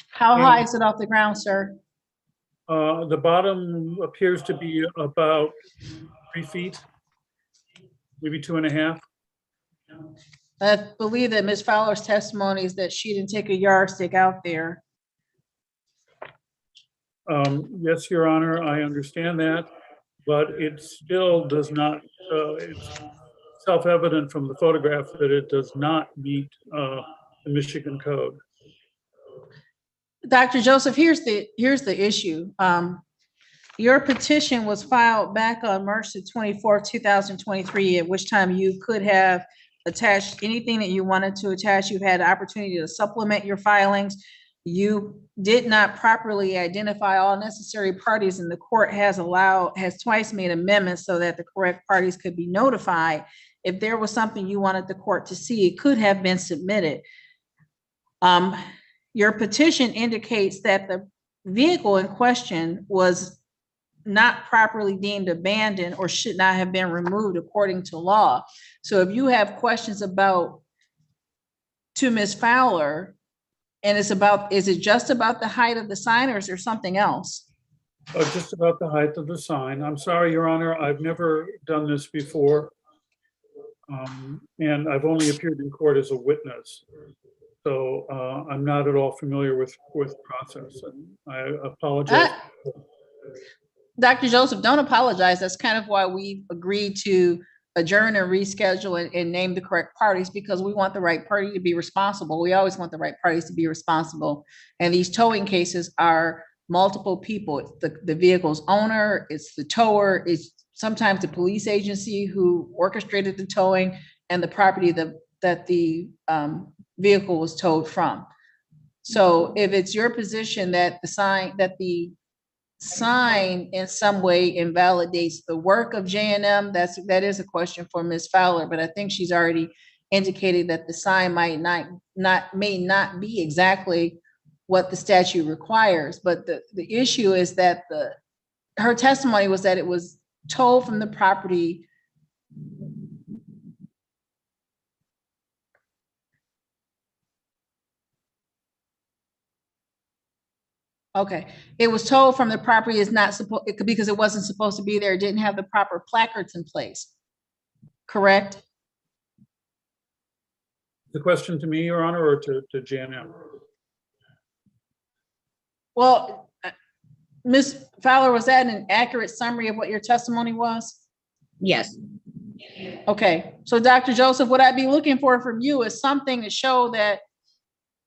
How high is it off the ground, sir? The bottom appears to be about 3 feet, maybe 2.5. I believe that Ms. Fowler's testimony is that she didn't take a yardstick out there. Yes, Your Honor, I understand that, but it still does not, it's self-evident from the photograph that it does not meet the Michigan code. Dr. Joseph, here's the issue. Your petition was filed back on March the 24th, 2023, at which time you could have attached anything that you wanted to attach. You've had the opportunity to supplement your filings. You did not properly identify all necessary parties, and the court has twice made amendments so that the correct parties could be notified. If there was something you wanted the court to see, it could have been submitted. Your petition indicates that the vehicle in question was not properly deemed abandoned or should not have been removed according to law. So if you have questions to Ms. Fowler, and is it just about the height of the sign, or is there something else? Just about the height of the sign. I'm sorry, Your Honor, I've never done this before. And I've only appeared in court as a witness. So I'm not at all familiar with process, and I apologize. Dr. Joseph, don't apologize. That's kind of why we agreed to adjourn and reschedule and name the correct parties, because we want the right party to be responsible. We always want the right parties to be responsible. And these towing cases are multiple people. It's the vehicle's owner, it's the tower, it's sometimes the police agency who orchestrated the towing, and the property that the vehicle was towed from. So if it's your position that the sign in some way invalidates the work of J&M, that is a question for Ms. Fowler, but I think she's already indicated that the sign may not be exactly what the statute requires. But the issue is that her testimony was that it was towed from the property. Okay, it was told from the property is not supposed, because it wasn't supposed to be there, it didn't have the proper placards in place, correct? The question to me, Your Honor, or to J&M? Well, Ms. Fowler, was that an accurate summary of what your testimony was? Yes. Okay, so Dr. Joseph, what I'd be looking for from you is something to show that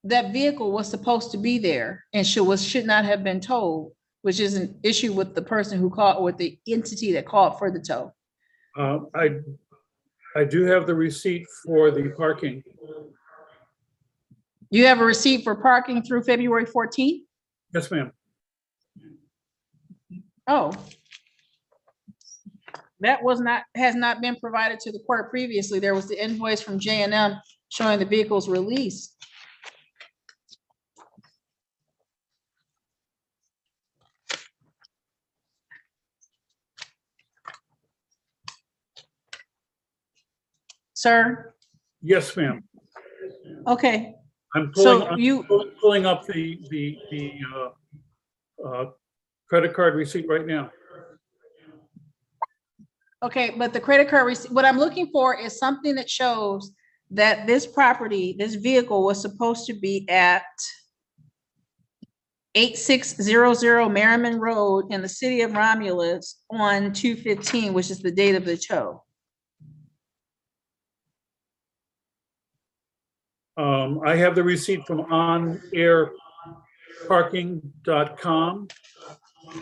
that vehicle was supposed to be there and should not have been towed, which is an issue with the person who called, with the entity that called for the tow. I do have the receipt for the parking. You have a receipt for parking through February 14th? Yes, ma'am. Oh. That has not been provided to the court previously. There was the invoice from J&M showing the vehicle's release. sir? Yes, ma'am. Okay, I'm So pulling up the credit card receipt right now. okay, but the credit card receipt, what I'm looking for is something that shows that this property, this vehicle was supposed to be at 8600 Merriman Road in the city of Romulus on 2/15, which is the date of the tow. I have the receipt from onairparking.com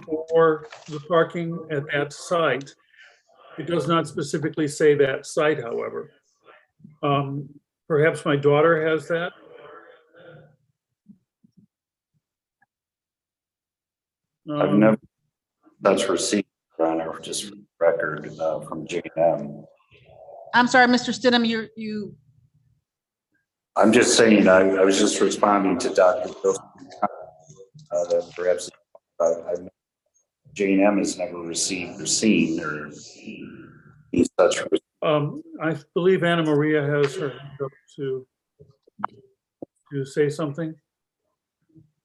for the parking at that site. It does not specifically say that site, however. Perhaps my daughter has that. I've never, that's receipt, Your Honor, just for the record, from J&M. I'm sorry, Mr. Stidham, I'm just saying, I was just responding to Dr. Wilson, that perhaps J&M has never received or seen or such. I believe Anna Maria has her hand up to say something.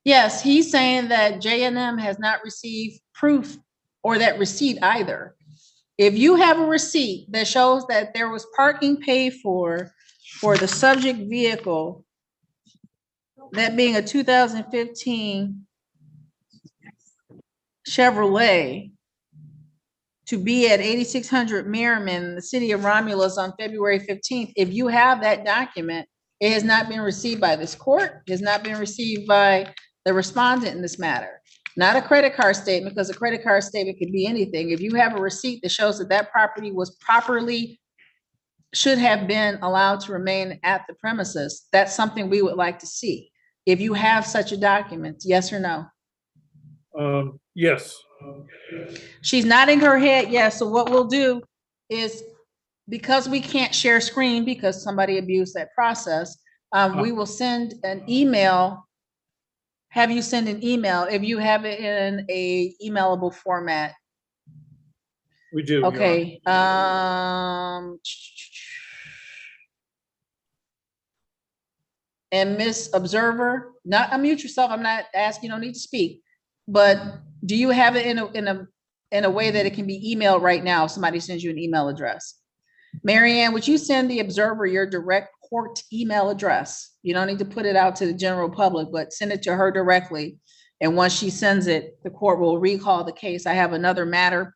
yes, he's saying that J&M has not received proof or that receipt either. If you have a receipt that shows that there was parking paid for the subject vehicle, that being a 2015 Chevrolet, to be at 8600 Merriman, the city of Romulus on February 15th, if you have that document, it has not been received by this court, it has not been received by the respondent in this matter. Not a credit card statement, because a credit card statement could be anything. If you have a receipt that shows that that property was properly, should have been allowed to remain at the premises, that's something we would like to see. If you have such a document, yes or no? Yes. She's nodding her head yes. So what we'll do is, because we can't share screen because somebody abused that process, we will send an email. Have you send an email if you have it in a emailable format? We do. Okay. And Miss Observer, not unmute yourself. I'm not asking, you don't need to speak, but do you have it in a way that it can be emailed right now if somebody sends you an email address? Marianne, would you send the Observer your direct court email address? You don't need to put it out to the general public, but send it to her directly. And once she sends it, the court will recall the case. I have another matter.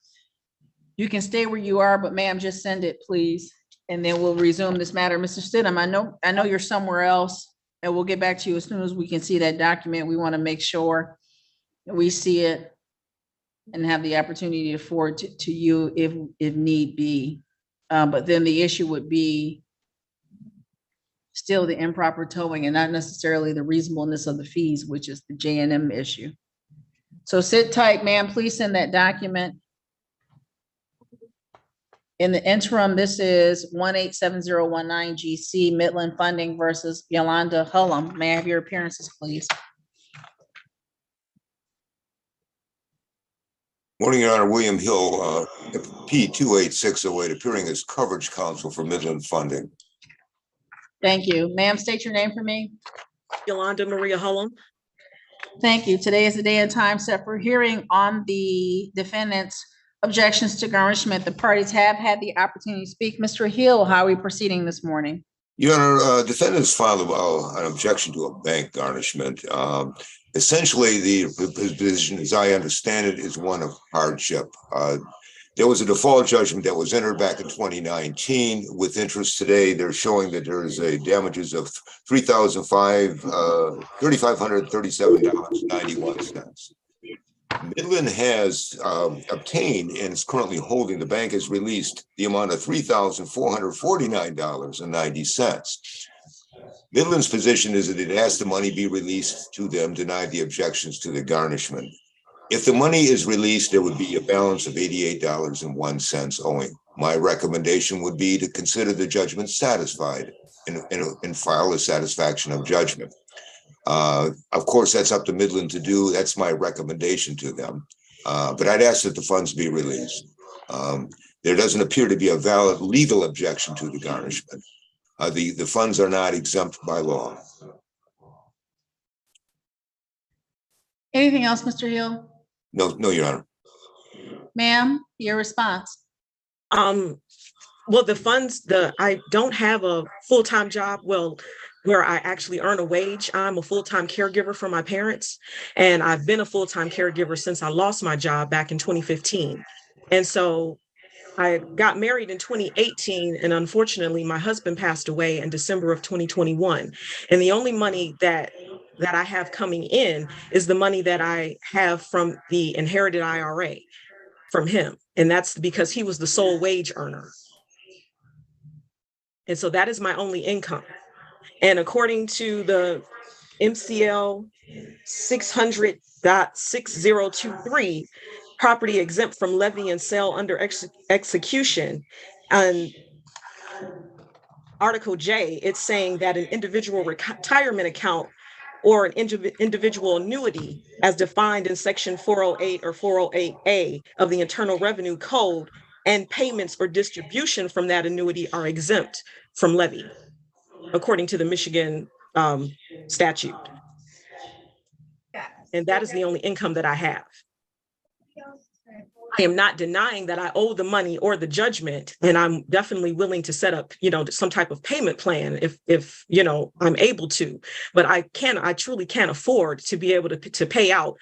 You can stay where you are, but ma'am, just send it, please. And then we'll resume this matter. Mr. Stidham, I know you're somewhere else, and we'll get back to you as soon as we can see that document. We want to make sure that we see it and have the opportunity to forward to you if need be. But then the issue would be still the improper towing and not necessarily the reasonableness of the fees, which is the J&M issue. So sit tight, ma'am. Please send that document. In the interim, this is 187019 GC Midland Funding versus Yolanda Hullum. May I have your appearances, please? Morning, Your Honor. William Hill, P28608, appearing as coverage counsel for Midland Funding. Thank you. Ma'am, state your name for me. Yolanda Maria Hullum. Thank you. Today is the day and time set for hearing on the defendant's objections to garnishment. The parties have had the opportunity to speak. Mr. Hill, how are we proceeding this morning? Your Honor, defendants filed an objection to a bank garnishment. Essentially, the position, as I understand it, is one of hardship. There was a default judgment that was entered back in 2019. With interest today, they're showing that there is a damages of $3,537.91. Midland has obtained and is currently holding, the bank has released the amount of $3,449.90. Midland's position is that it asked the money be released to them, denied the objections to the garnishment. If the money is released, there would be a balance of $88.01 owing. My recommendation would be to consider the judgment satisfied and file a satisfaction of judgment. Of course, that's up to Midland to do. That's my recommendation to them. But I'd ask that the funds be released. There doesn't appear to be a valid legal objection to the garnishment. The funds are not exempt by law. Anything else, Mr. Hill? No, Your Honor. Ma'am, your response. Well, the funds, I don't have a full-time job, where I actually earn a wage. I'm a full-time caregiver for my parents, and I've been a full-time caregiver since I lost my job back in 2015. And so I got married in 2018, and unfortunately, my husband passed away in December of 2021. And the only money that I have coming in is the money that I have from the inherited IRA from him. And that's because he was the sole wage earner. And so that is my only income. And according to the MCL 600.6023, property exempt from levy and sale under execution, and Article J, it's saying that an individual retirement account or an individual annuity as defined in Section 408 or 408A of the Internal Revenue Code, and payments or distribution from that annuity are exempt from levy, according to the Michigan statute. And that is the only income that I have. I am not denying that I owe the money or the judgment, and I'm definitely willing to set up, some type of payment plan if I'm able to. But I truly can't afford to be able to pay out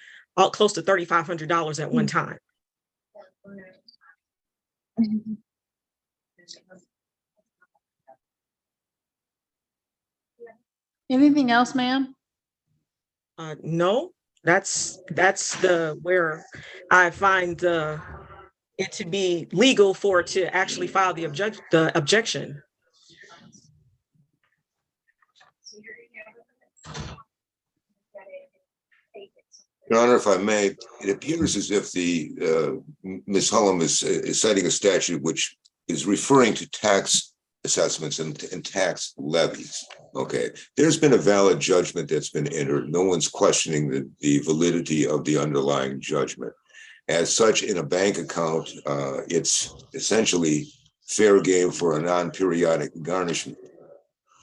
close to $3,500 at one time. Anything else, ma'am? No, that's where I find it to be legal for it to actually file the objection. Your Honor, if I may, it appears as if Ms. Hullum is citing a statute which is referring to tax assessments and tax levies. Okay, there's been a valid judgment that's been entered. No one's questioning the validity of the underlying judgment. As such, in a bank account, it's essentially fair game for a non-periodic garnishment.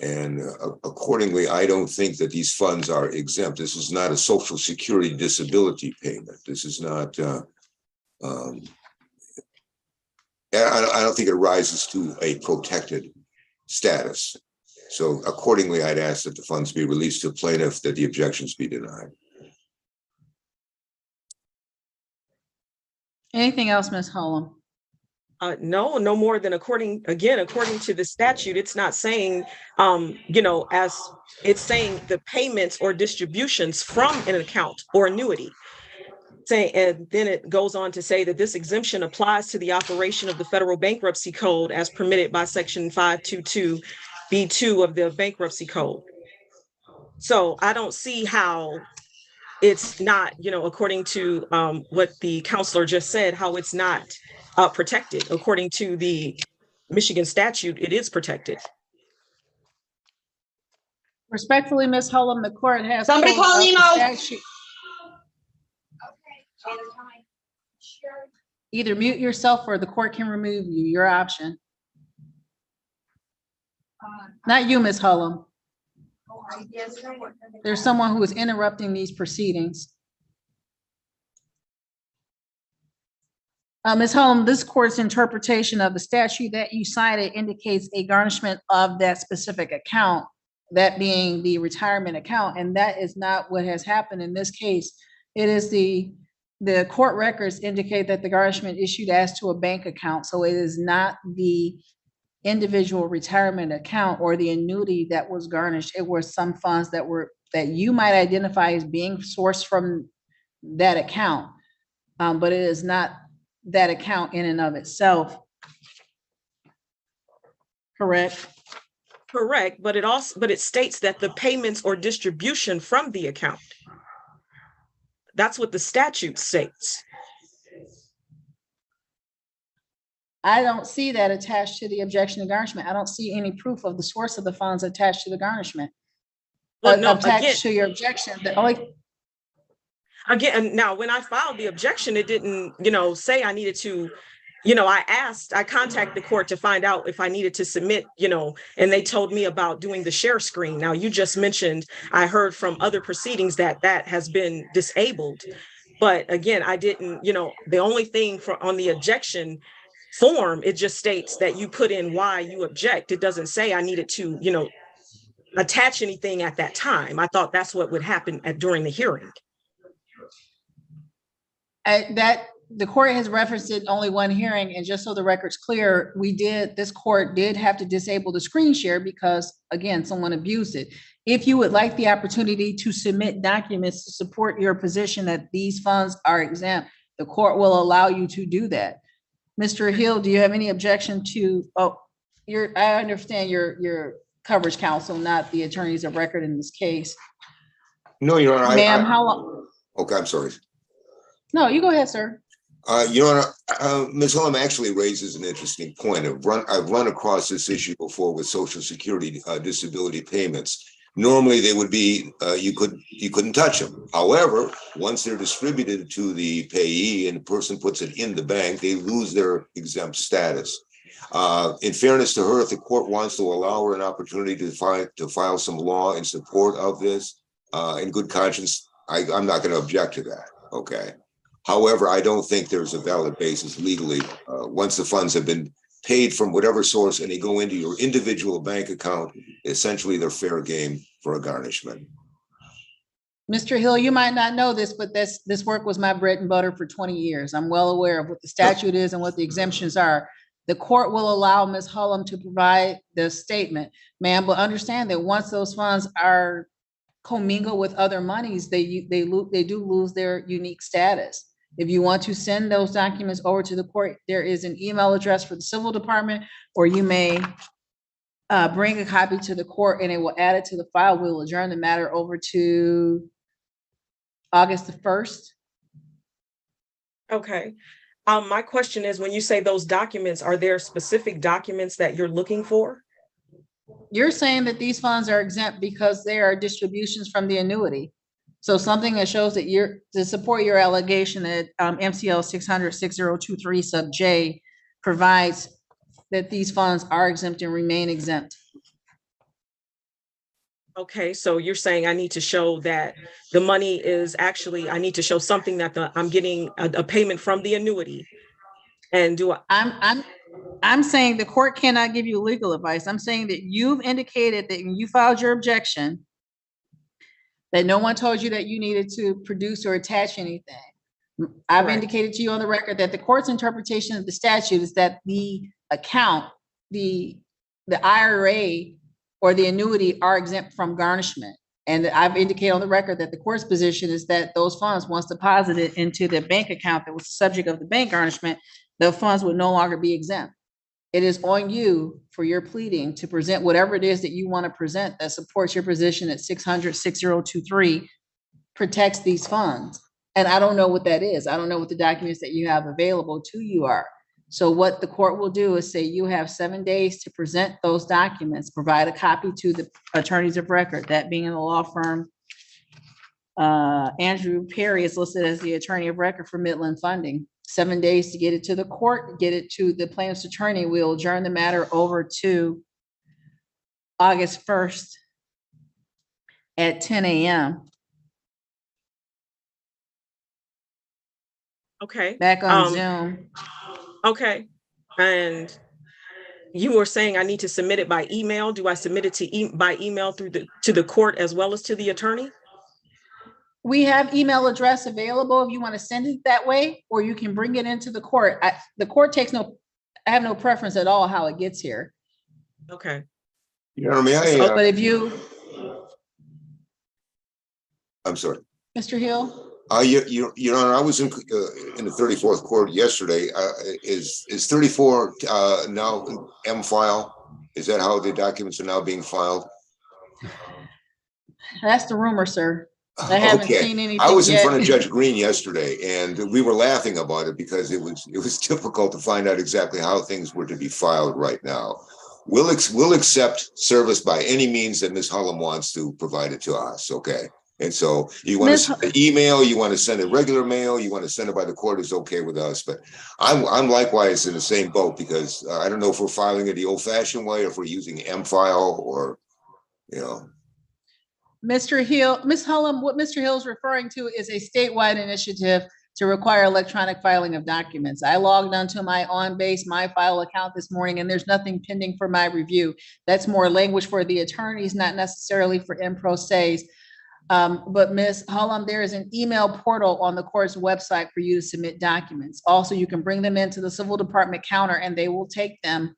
And accordingly, I don't think that these funds are exempt. This is not a Social Security disability payment. This is not, I don't think it rises to a protected status. So accordingly, I'd ask that the funds be released to plaintiff, that the objections be denied. Anything else, Ms. Hullum? No more than according to the statute, it's not saying, as it's saying the payments or distributions from an account or annuity. And then it goes on to say that this exemption applies to the operation of the Federal Bankruptcy Code as permitted by Section 522B2 of the Bankruptcy Code. So I don't see how it's not, according to what the counselor just said, how it's not protected. According to the Michigan statute, it is protected. Respectfully, Ms. Hullum, the court has. Somebody call Nemo. Either mute yourself or the court can remove you, your option. Not you, Ms. Hullum. There's someone who is interrupting these proceedings. Ms. Hullum, this court's interpretation of the statute that you cited indicates a garnishment of that specific account, that being the retirement account, and that is not what has happened in this case. It is the court records indicate that the garnishment issued as to a bank account, so it is not the individual retirement account or the annuity that was garnished. It were some funds that you might identify as being sourced from that account, but it is not that account in and of itself. Correct? Correct, but it states that the payments or distribution from the account. That's what the statute states. I don't see that attached to the objection to garnishment. I don't see any proof of the source of the funds attached to the garnishment. Well, no, attached to your objection. Again, now when I filed the objection, it didn't, say I needed to, I contacted the court to find out if I needed to submit, and they told me about doing the share screen. Now, you just mentioned, I heard from other proceedings that has been disabled. But again, I didn't, the only thing on the objection form, it just states that you put in why you object. It doesn't say I needed to, attach anything at that time. I thought that's what would happen during the hearing. The court has referenced it only one hearing, and just so the record's clear, this court did have to disable the screen share because, again, someone abused it. If you would like the opportunity to submit documents to support your position that these funds are exempt, the court will allow you to do that. Mr. Hill, do you have any objection to, I understand your coverage counsel, not the attorneys of record in this case. No, Your Honor. Ma'am, how long? Okay, I'm sorry. No, you go ahead, sir. Your Honor, Ms. Hullum actually raises an interesting point. I've run across this issue before with Social Security disability payments. Normally, they would be you couldn't touch them. However, once they're distributed to the payee and the person puts it in the bank, they lose their exempt status. In fairness to her, if the court wants to allow her an opportunity to file some law in support of this, in good conscience, I'm not going to object to that. Okay. However, I don't think there's a valid basis legally. Once the funds have been paid from whatever source and they go into your individual bank account, essentially they're fair game for a garnishment. Mr. Hill, you might not know this, but this work was my bread and butter for 20 years. I'm well aware of what the statute is and what the exemptions are. The court will allow Ms. Hullum to provide the statement, ma'am, but understand that once those funds are commingled with other monies, they do lose their unique status. If you want to send those documents over to the court, there is an email address for the civil department, or you may bring a copy to the court and it will add it to the file. We'll adjourn the matter over to August the 1st. Okay. My question is, when you say those documents, are there specific documents that you're looking for? You're saying that these funds are exempt because they are distributions from the annuity. So something that shows that to support your allegation that MCL 600-6023 sub J provides that these funds are exempt and remain exempt. Okay, so you're saying I need to show that the money is actually, I need to show something that I'm getting a payment from the annuity. And I'm saying the court cannot give you legal advice. I'm saying that you've indicated that when you filed your objection, that no one told you that you needed to produce or attach anything. I've indicated to you on the record that the court's interpretation of the statute is that the account, the IRA or the annuity are exempt from garnishment. And I've indicated on the record that the court's position is that those funds, once deposited into the bank account that was the subject of the bank garnishment, the funds would no longer be exempt. It is on you for your pleading to present whatever it is that you want to present that supports your position at 600-6023 protects these funds. And I don't know what that is. I don't know what the documents that you have available to you are. So what the court will do is say you have 7 days to present those documents, provide a copy to the attorneys of record, that being in the law firm. Andrew Perry is listed as the attorney of record for Midland Funding. 7 days to get it to the court, get it to the plaintiff's attorney. We'll adjourn the matter over to August 1st at 10 a.m. Okay. Back on Zoom. Okay. And you were saying I need to submit it by email. Do I submit it by email to the court as well as to the attorney? We have email address available if you want to send it that way, or you can bring it into the court. The court I have no preference at all how it gets here. Okay. Your Honor, but if you, I'm sorry. Mr. Hill? Your Honor, I was in the 34th court yesterday. Is 34 now M file? Is that how the documents are now being filed? That's the rumor, sir. I haven't seen anything I was in yet. front of Judge Green yesterday, and we were laughing about it because it was difficult to find out exactly how things were to be filed right now. We'll accept service by any means that Ms. Hullum wants to provide it to us. Okay. And so you want to Ms. send an email, you want to send a regular mail, you want to send it by the court, is okay with us. But I'm likewise in the same boat because I don't know if we're filing it the old fashioned way, or if we're using M-File or, you know. Mr. Hill, Ms. Hullum, what Mr. Hill is referring to is a statewide initiative to require electronic filing of documents. I logged onto my OnBase My File account this morning, and there's nothing pending for my review. That's more language for the attorneys, not necessarily for in pro se's. But Ms. Hullum, there is an email portal on the court's website for you to submit documents. Also, you can bring them into the civil department counter and they will take them.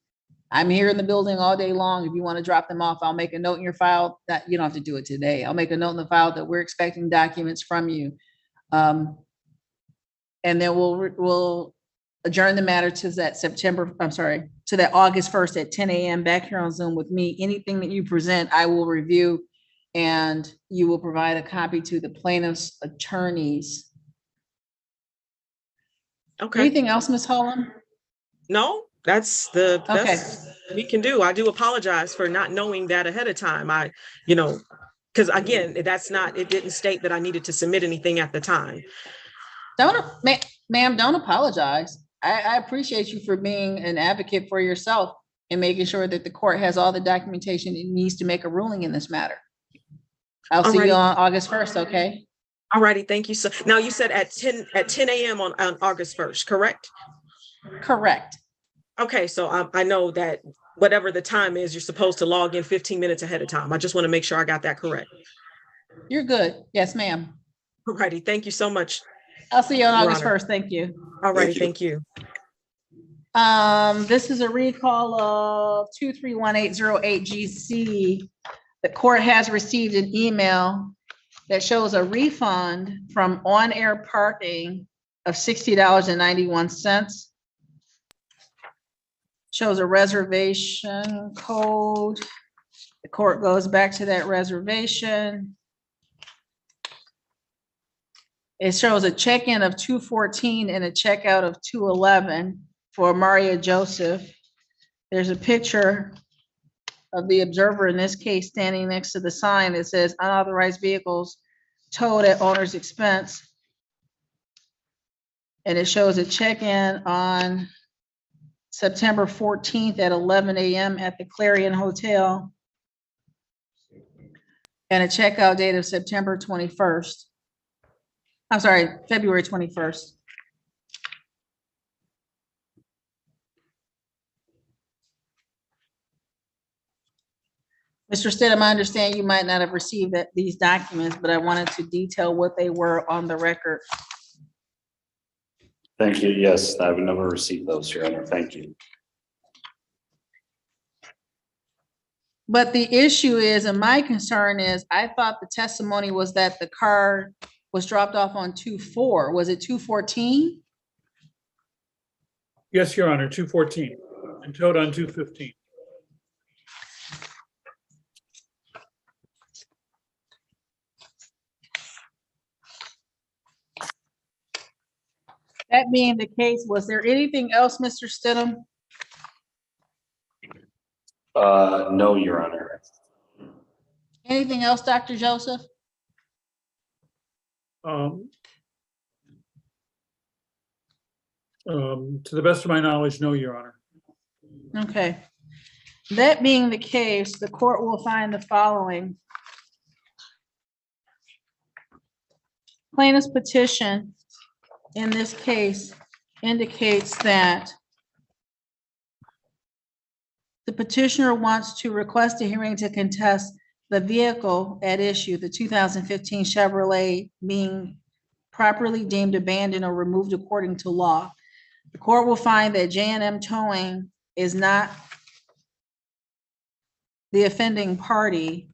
I'm here in the building all day long. If you want to drop them off, I'll make a note in your file that you don't have to do it today. I'll make a note in the file that we're expecting documents from you. And then we'll adjourn the matter to that to that August 1st at 10 a.m. back here on Zoom with me. Anything that you present, I will review, and you will provide a copy to the plaintiff's attorneys. Okay. Anything else, Ms. Hullum? No, that's the best we can do. I do apologize for not knowing that ahead of time. Because again, it didn't state that I needed to submit anything at the time. Ma'am, don't apologize. I appreciate you for being an advocate for yourself and making sure that the court has all the documentation it needs to make a ruling in this matter. I'll see you on August 1st, okay? All righty, thank you. So now you said at 10 a.m. on August 1st, correct? Correct. Okay, so I know that whatever the time is, you're supposed to log in 15 minutes ahead of time. I just want to make sure I got that correct. You're good. Yes, ma'am. All righty, thank you so much. I'll see you on Your August Honor. 1st. Thank you. All righty, thank you. This is a recall of 231808GC. The court has received an email that shows a refund from on-air parking of $60.91. Shows a reservation code. The court goes back to that reservation. It shows a check-in of 214 and a checkout of 211 for Maria Joseph. There's a picture of the observer in this case standing next to the sign that says unauthorized vehicles towed at owner's expense. And it shows a check-in on September 14th at 11 a.m. at the Clarion Hotel. And a checkout date of September 21st. I'm sorry, February 21st. Mr. Stidham, I understand you might not have received these documents, but I wanted to detail what they were on the record. Thank you. Yes, I've never received those, Your Honor. Thank you. But the issue is, and my concern is, I thought the testimony was that the car was dropped off on 2/4. Was it 2/14? Yes, Your Honor, 2/14 and towed on 2/15. That being the case, was there anything else, Mr. Stidham? No, Your Honor. Anything else, Dr. Joseph? To the best of my knowledge, no, Your Honor. Okay. That being the case, the court will find the following. Plaintiff's petition in this case indicates that the petitioner wants to request a hearing to contest the vehicle at issue, the 2015 Chevrolet, being properly deemed abandoned or removed according to law. The court will find that J&M Towing is not the offending party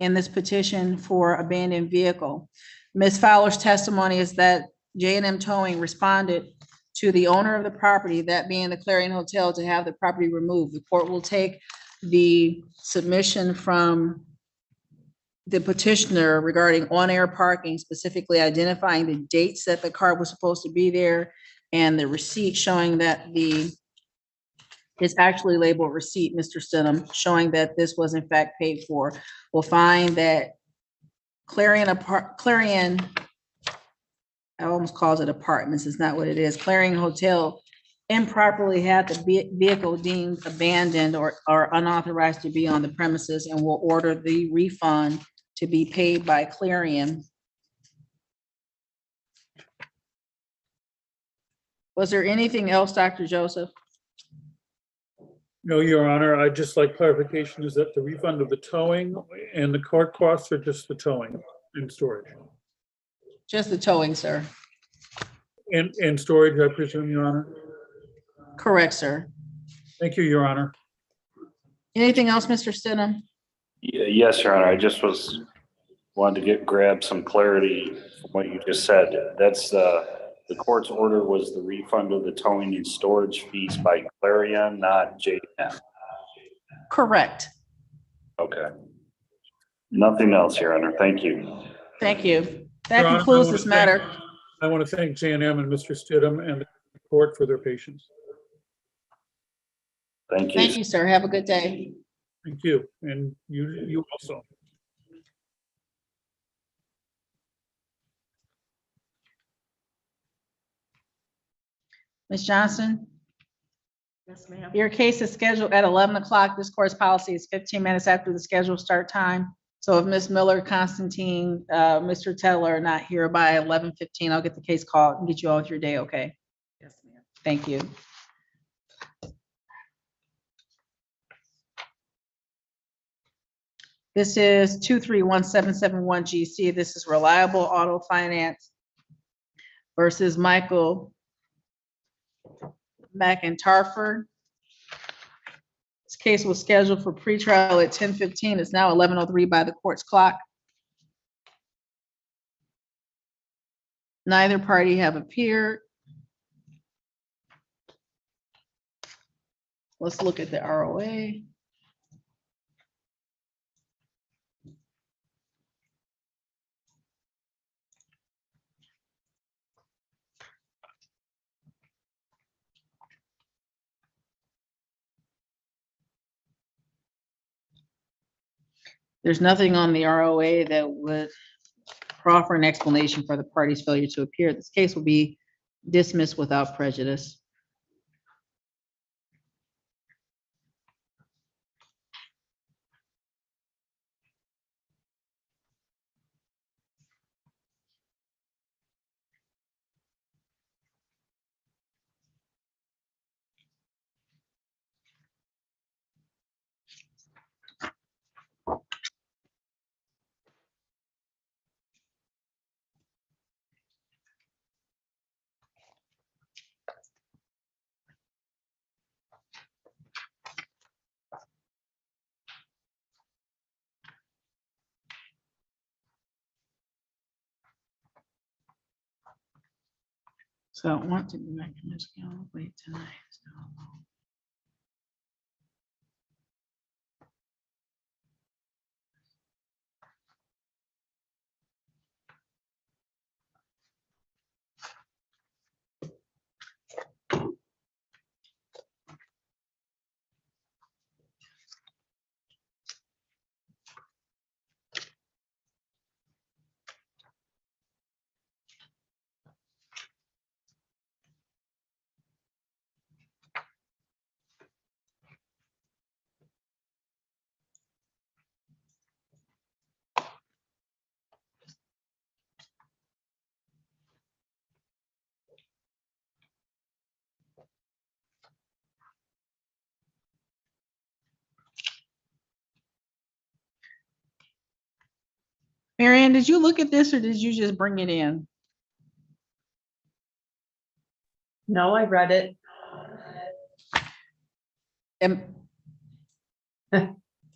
in this petition for abandoned vehicle. Ms. Fowler's testimony is that J&M Towing responded to the owner of the property, that being the Clarion Hotel, to have the property removed. The court will take the submission from the petitioner regarding on-air parking, specifically identifying the dates that the car was supposed to be there, and the receipt showing that it's actually labeled receipt, Mr. Stidham, showing that this was in fact paid for. We'll find that Clarion, I almost calls it apartments, it's not what it is. Clarion Hotel improperly had the vehicle deemed abandoned or unauthorized to be on the premises, and will order the refund to be paid by Clarion. Was there anything else, Dr. Joseph? No, Your Honor, I'd just like clarification, is that the refund of the towing and the court costs or just the towing and storage? Just the towing, sir. And storage, I presume, Your Honor? Correct, sir. Thank you, Your Honor. Anything else, Mr. Stidham? Yes, Your Honor, I just wanted to grab some clarity from what you just said. That's the court's order was the refund of the towing and storage fees by Clarion, not JM. Correct. Okay. Nothing else, Your Honor. Thank you. Thank you. That Your Honor, concludes this matter. I want to thank J&M and Mr. Stidham and the court for their patience. Thank you. Thank you, sir. Have a good day. Thank you. And you also. Ms. Johnson, Yes, ma'am. your case is scheduled at 11 o'clock. This court's policy is 15 minutes after the scheduled start time. So if Ms. Miller, Constantine, Mr. Teller are not here by 11:15, I'll get the case called and get you all with your day, okay? Yes, ma'am. Thank you. This is 231-771 GC. This is Reliable Auto Finance versus Michael McIntarford. This case was scheduled for pretrial at 10:15. It's now 11:03 by the court's clock. Neither party have appeared. Let's look at the ROA. There's nothing on the ROA that would proffer an explanation for the party's failure to appear. This case will be dismissed without prejudice. So I want to be back in this wait tonight. Marianne, did you look at this or did you just bring it in? No, I read it.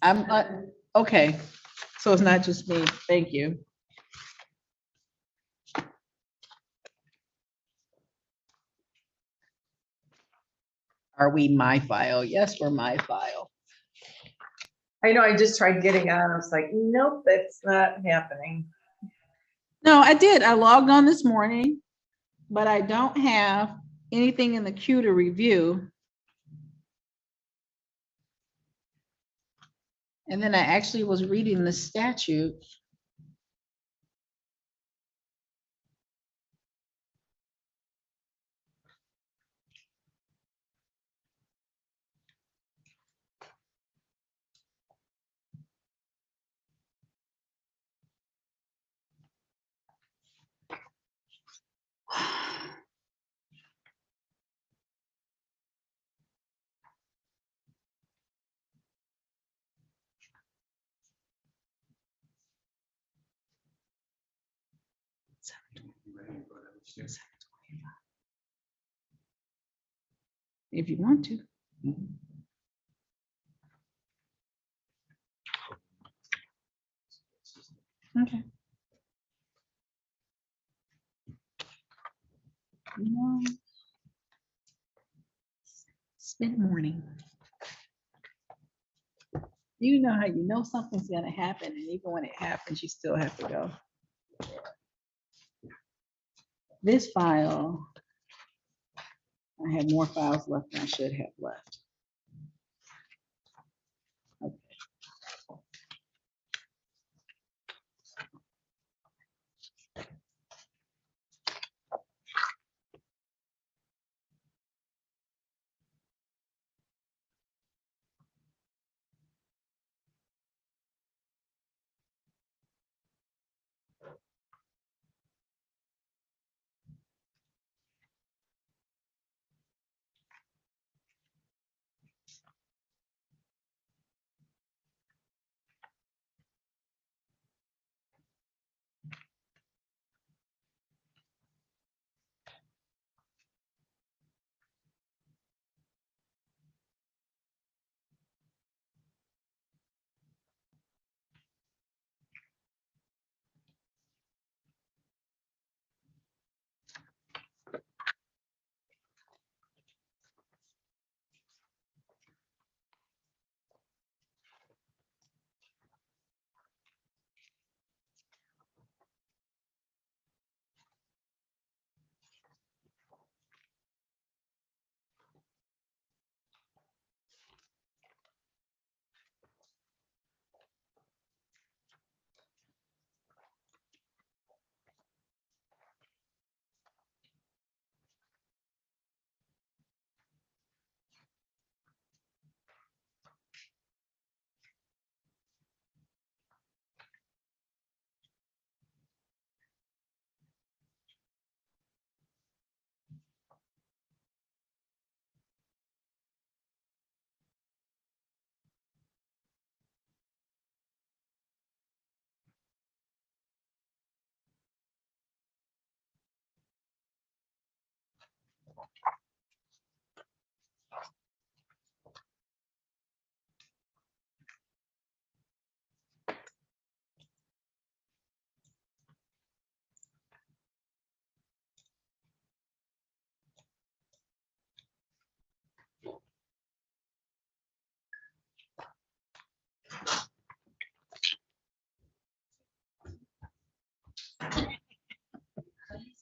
I'm not, okay, so it's not just me, thank you. Are we my file? Yes, we're my file. I know, I just tried getting on. I was like, nope, it's not happening. No, I did. I logged on this morning, but I don't have anything in the queue to review. And then I actually was reading the statute. If you want to. Okay. No. It's mid-morning. You know how you know something's gonna happen, and even when it happens, you still have to go. This file, I have more files left than I should have left. Okay.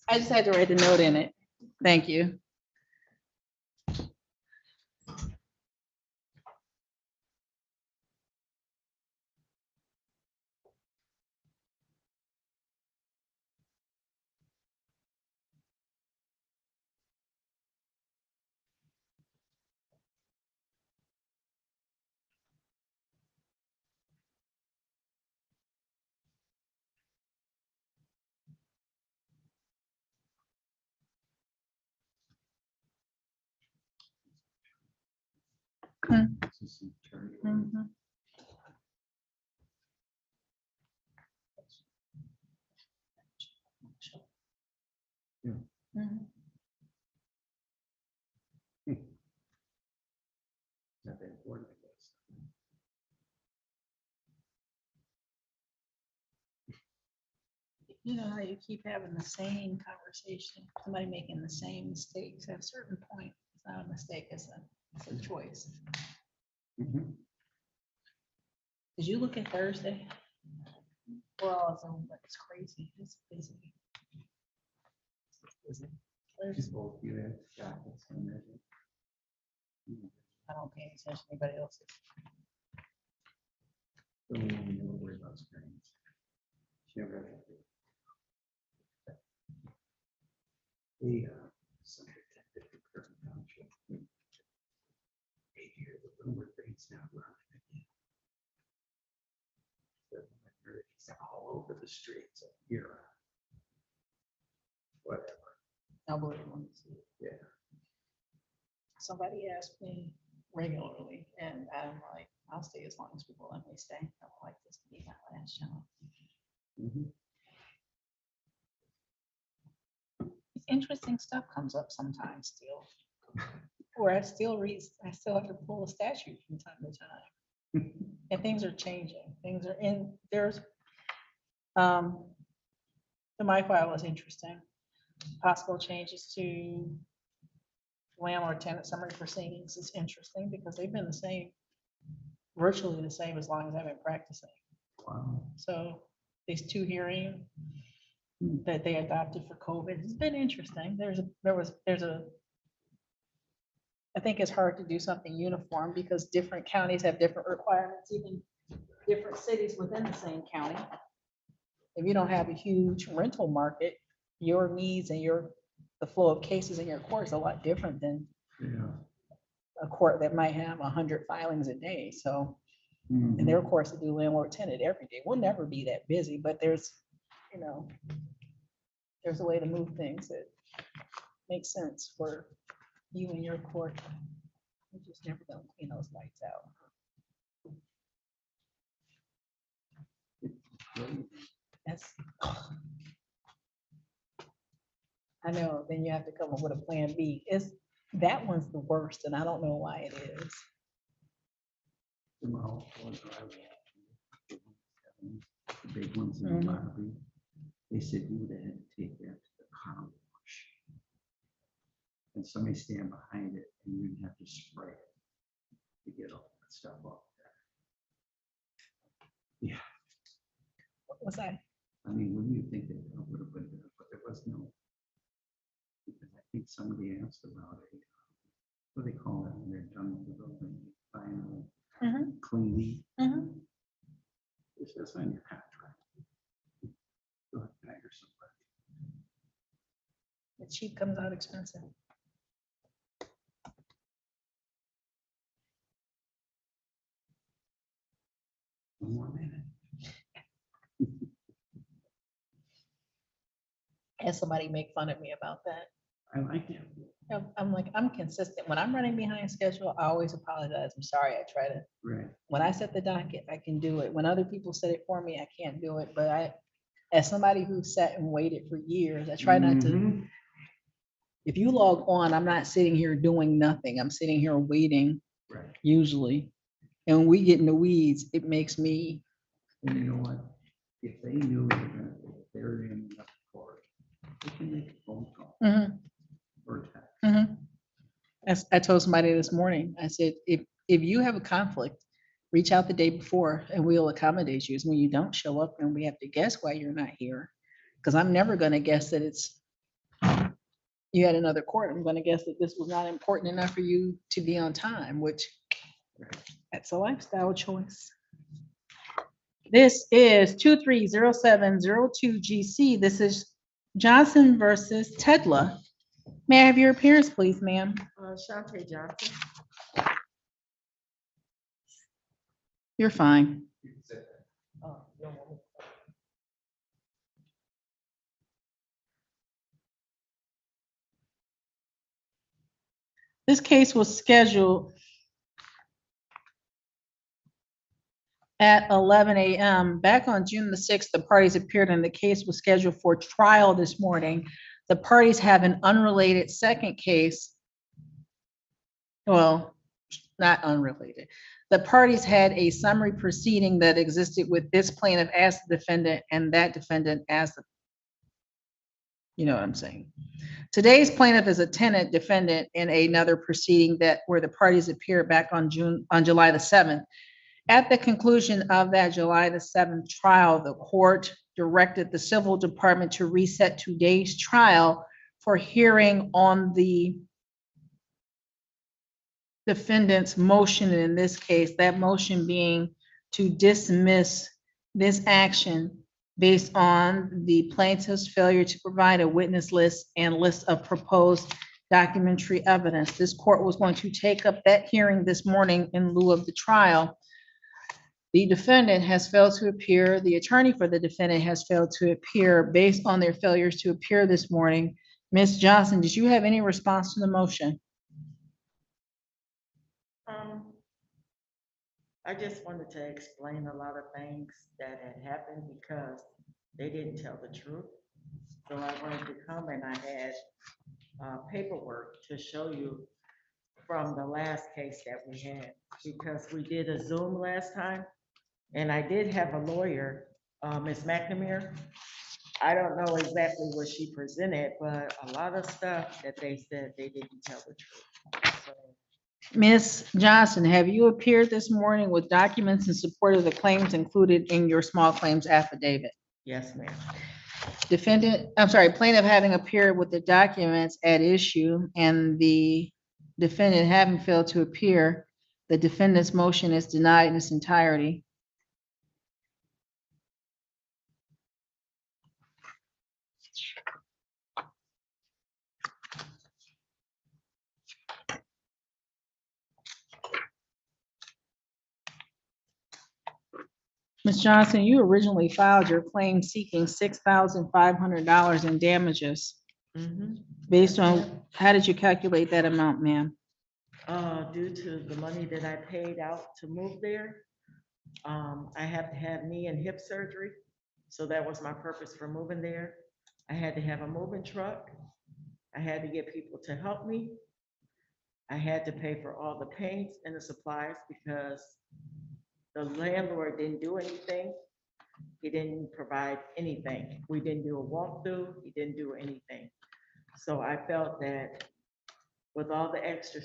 I just had to write the note in it. Thank you. Mhm. Mhm. You know how you keep having the same conversation, somebody making the same mistakes at a certain point. It's not a mistake, it's a choice. Did you look at Thursday? Well, it's on, but it's crazy. It's busy. Thursday. I don't pay attention to anybody else's. All over the streets of here. Whatever. I'll believe it. Yeah. Somebody asked me regularly, and I'm like, I'll stay as long as people let me stay. I don't like this to be my last job. interesting stuff comes up sometimes still. Or I still have to pull a statute from time to time. And things are changing. Things are in, there's, the my file was interesting. Possible changes to landlord tenant summary proceedings is interesting because they've been the same, virtually the same as long as I've been practicing. Wow. So these two hearings that they adopted for COVID has been interesting. I think it's hard to do something uniform because different counties have different requirements, even different cities within the same county. If you don't have a huge rental market, your needs and the flow of cases in your court is a lot different than a court that might have 100 filings a day. So, and their courts that do landlord tenant every day will never be that busy, but there's a way to move things that makes sense for you and your court. We just never gonna clean those lights out. That's, I know, then you have to come up with a plan B. That one's the worst, and I don't know why it is. The big ones in the lobby, they said you would have had to take that to the car wash. And somebody stand behind it and you'd have to spray it to get all that stuff off there. Yeah. What was that? I mean, wouldn't you think that would have been there, but there was no. Because I think somebody asked about it. What do they call it when they're done with the building? Final cleaning. It's just on your contract. Go ahead and hire somebody. The cheap comes out expensive. One more minute. Had somebody make fun of me about that. I like it. I'm like, I'm consistent. When I'm running behind schedule, I always apologize. I'm sorry. I try to. Right. When I set the docket, I can do it. When other people set it for me, I can't do it. But as somebody who sat and waited for years, I try not to. If you log on, I'm not sitting here doing nothing. I'm sitting here waiting. Right. Usually. And when we get in the weeds, it makes me. And you know what? If they knew that they're in the court, they can make a phone call or text. I told somebody this morning, I said, if you have a conflict, reach out the day before and we'll accommodate you. When you don't show up and we have to guess why you're not here. Because I'm never going to guess that you had another court. I'm going to guess that this was not important enough for you to be on time, which that's a lifestyle choice. This is 230702 GC. This is Johnson versus Tedla. May I have your appearance, please, ma'am? Shante Johnson. You're fine. This case was scheduled at 11 a.m. Back on June the 6th, the parties appeared and the case was scheduled for trial this morning. The parties have an unrelated second case. Well, not unrelated. The parties had a summary proceeding that existed with this plaintiff as the defendant and that defendant as the, you know what I'm saying. Today's plaintiff is a tenant defendant in another proceeding where the parties appeared back on July the 7th. At the conclusion of that July the 7th trial, the court directed the civil department to reset today's trial for hearing on the defendant's motion. In this case, that motion being to dismiss this action based on the plaintiff's failure to provide a witness list and list of proposed documentary evidence. This court was going to take up that hearing this morning in lieu of the trial. The defendant has failed to appear. The attorney for the defendant has failed to appear based on their failures to appear this morning. Ms. Johnson, did you have any response to the motion? I just wanted to explain a lot of things that had happened because they didn't tell the truth. So I wanted to come and I had paperwork to show you from the last case that we had, because we did a Zoom last time. And I did have a lawyer, Ms. McNamara. I don't know exactly what she presented, but a lot of stuff that they said, they didn't tell the truth. So, Ms. Johnson, have you appeared this morning with documents in support of the claims included in your small claims affidavit? yes, ma'am. Plaintiff having appeared with the documents at issue and the defendant having failed to appear, the defendant's motion is denied in its entirety. Ms. Johnson, you originally filed your claim seeking $6,500 in damages. Mhm. Based on, how did you calculate that amount, ma'am? Due to the money that I paid out to move there, I have to have knee and hip surgery. So that was my purpose for moving there. I had to have a moving truck. I had to get people to help me. I had to pay for all the paints and the supplies because the landlord didn't do anything. He didn't provide anything. We didn't do a walkthrough. He didn't do anything. So I felt that with all the extra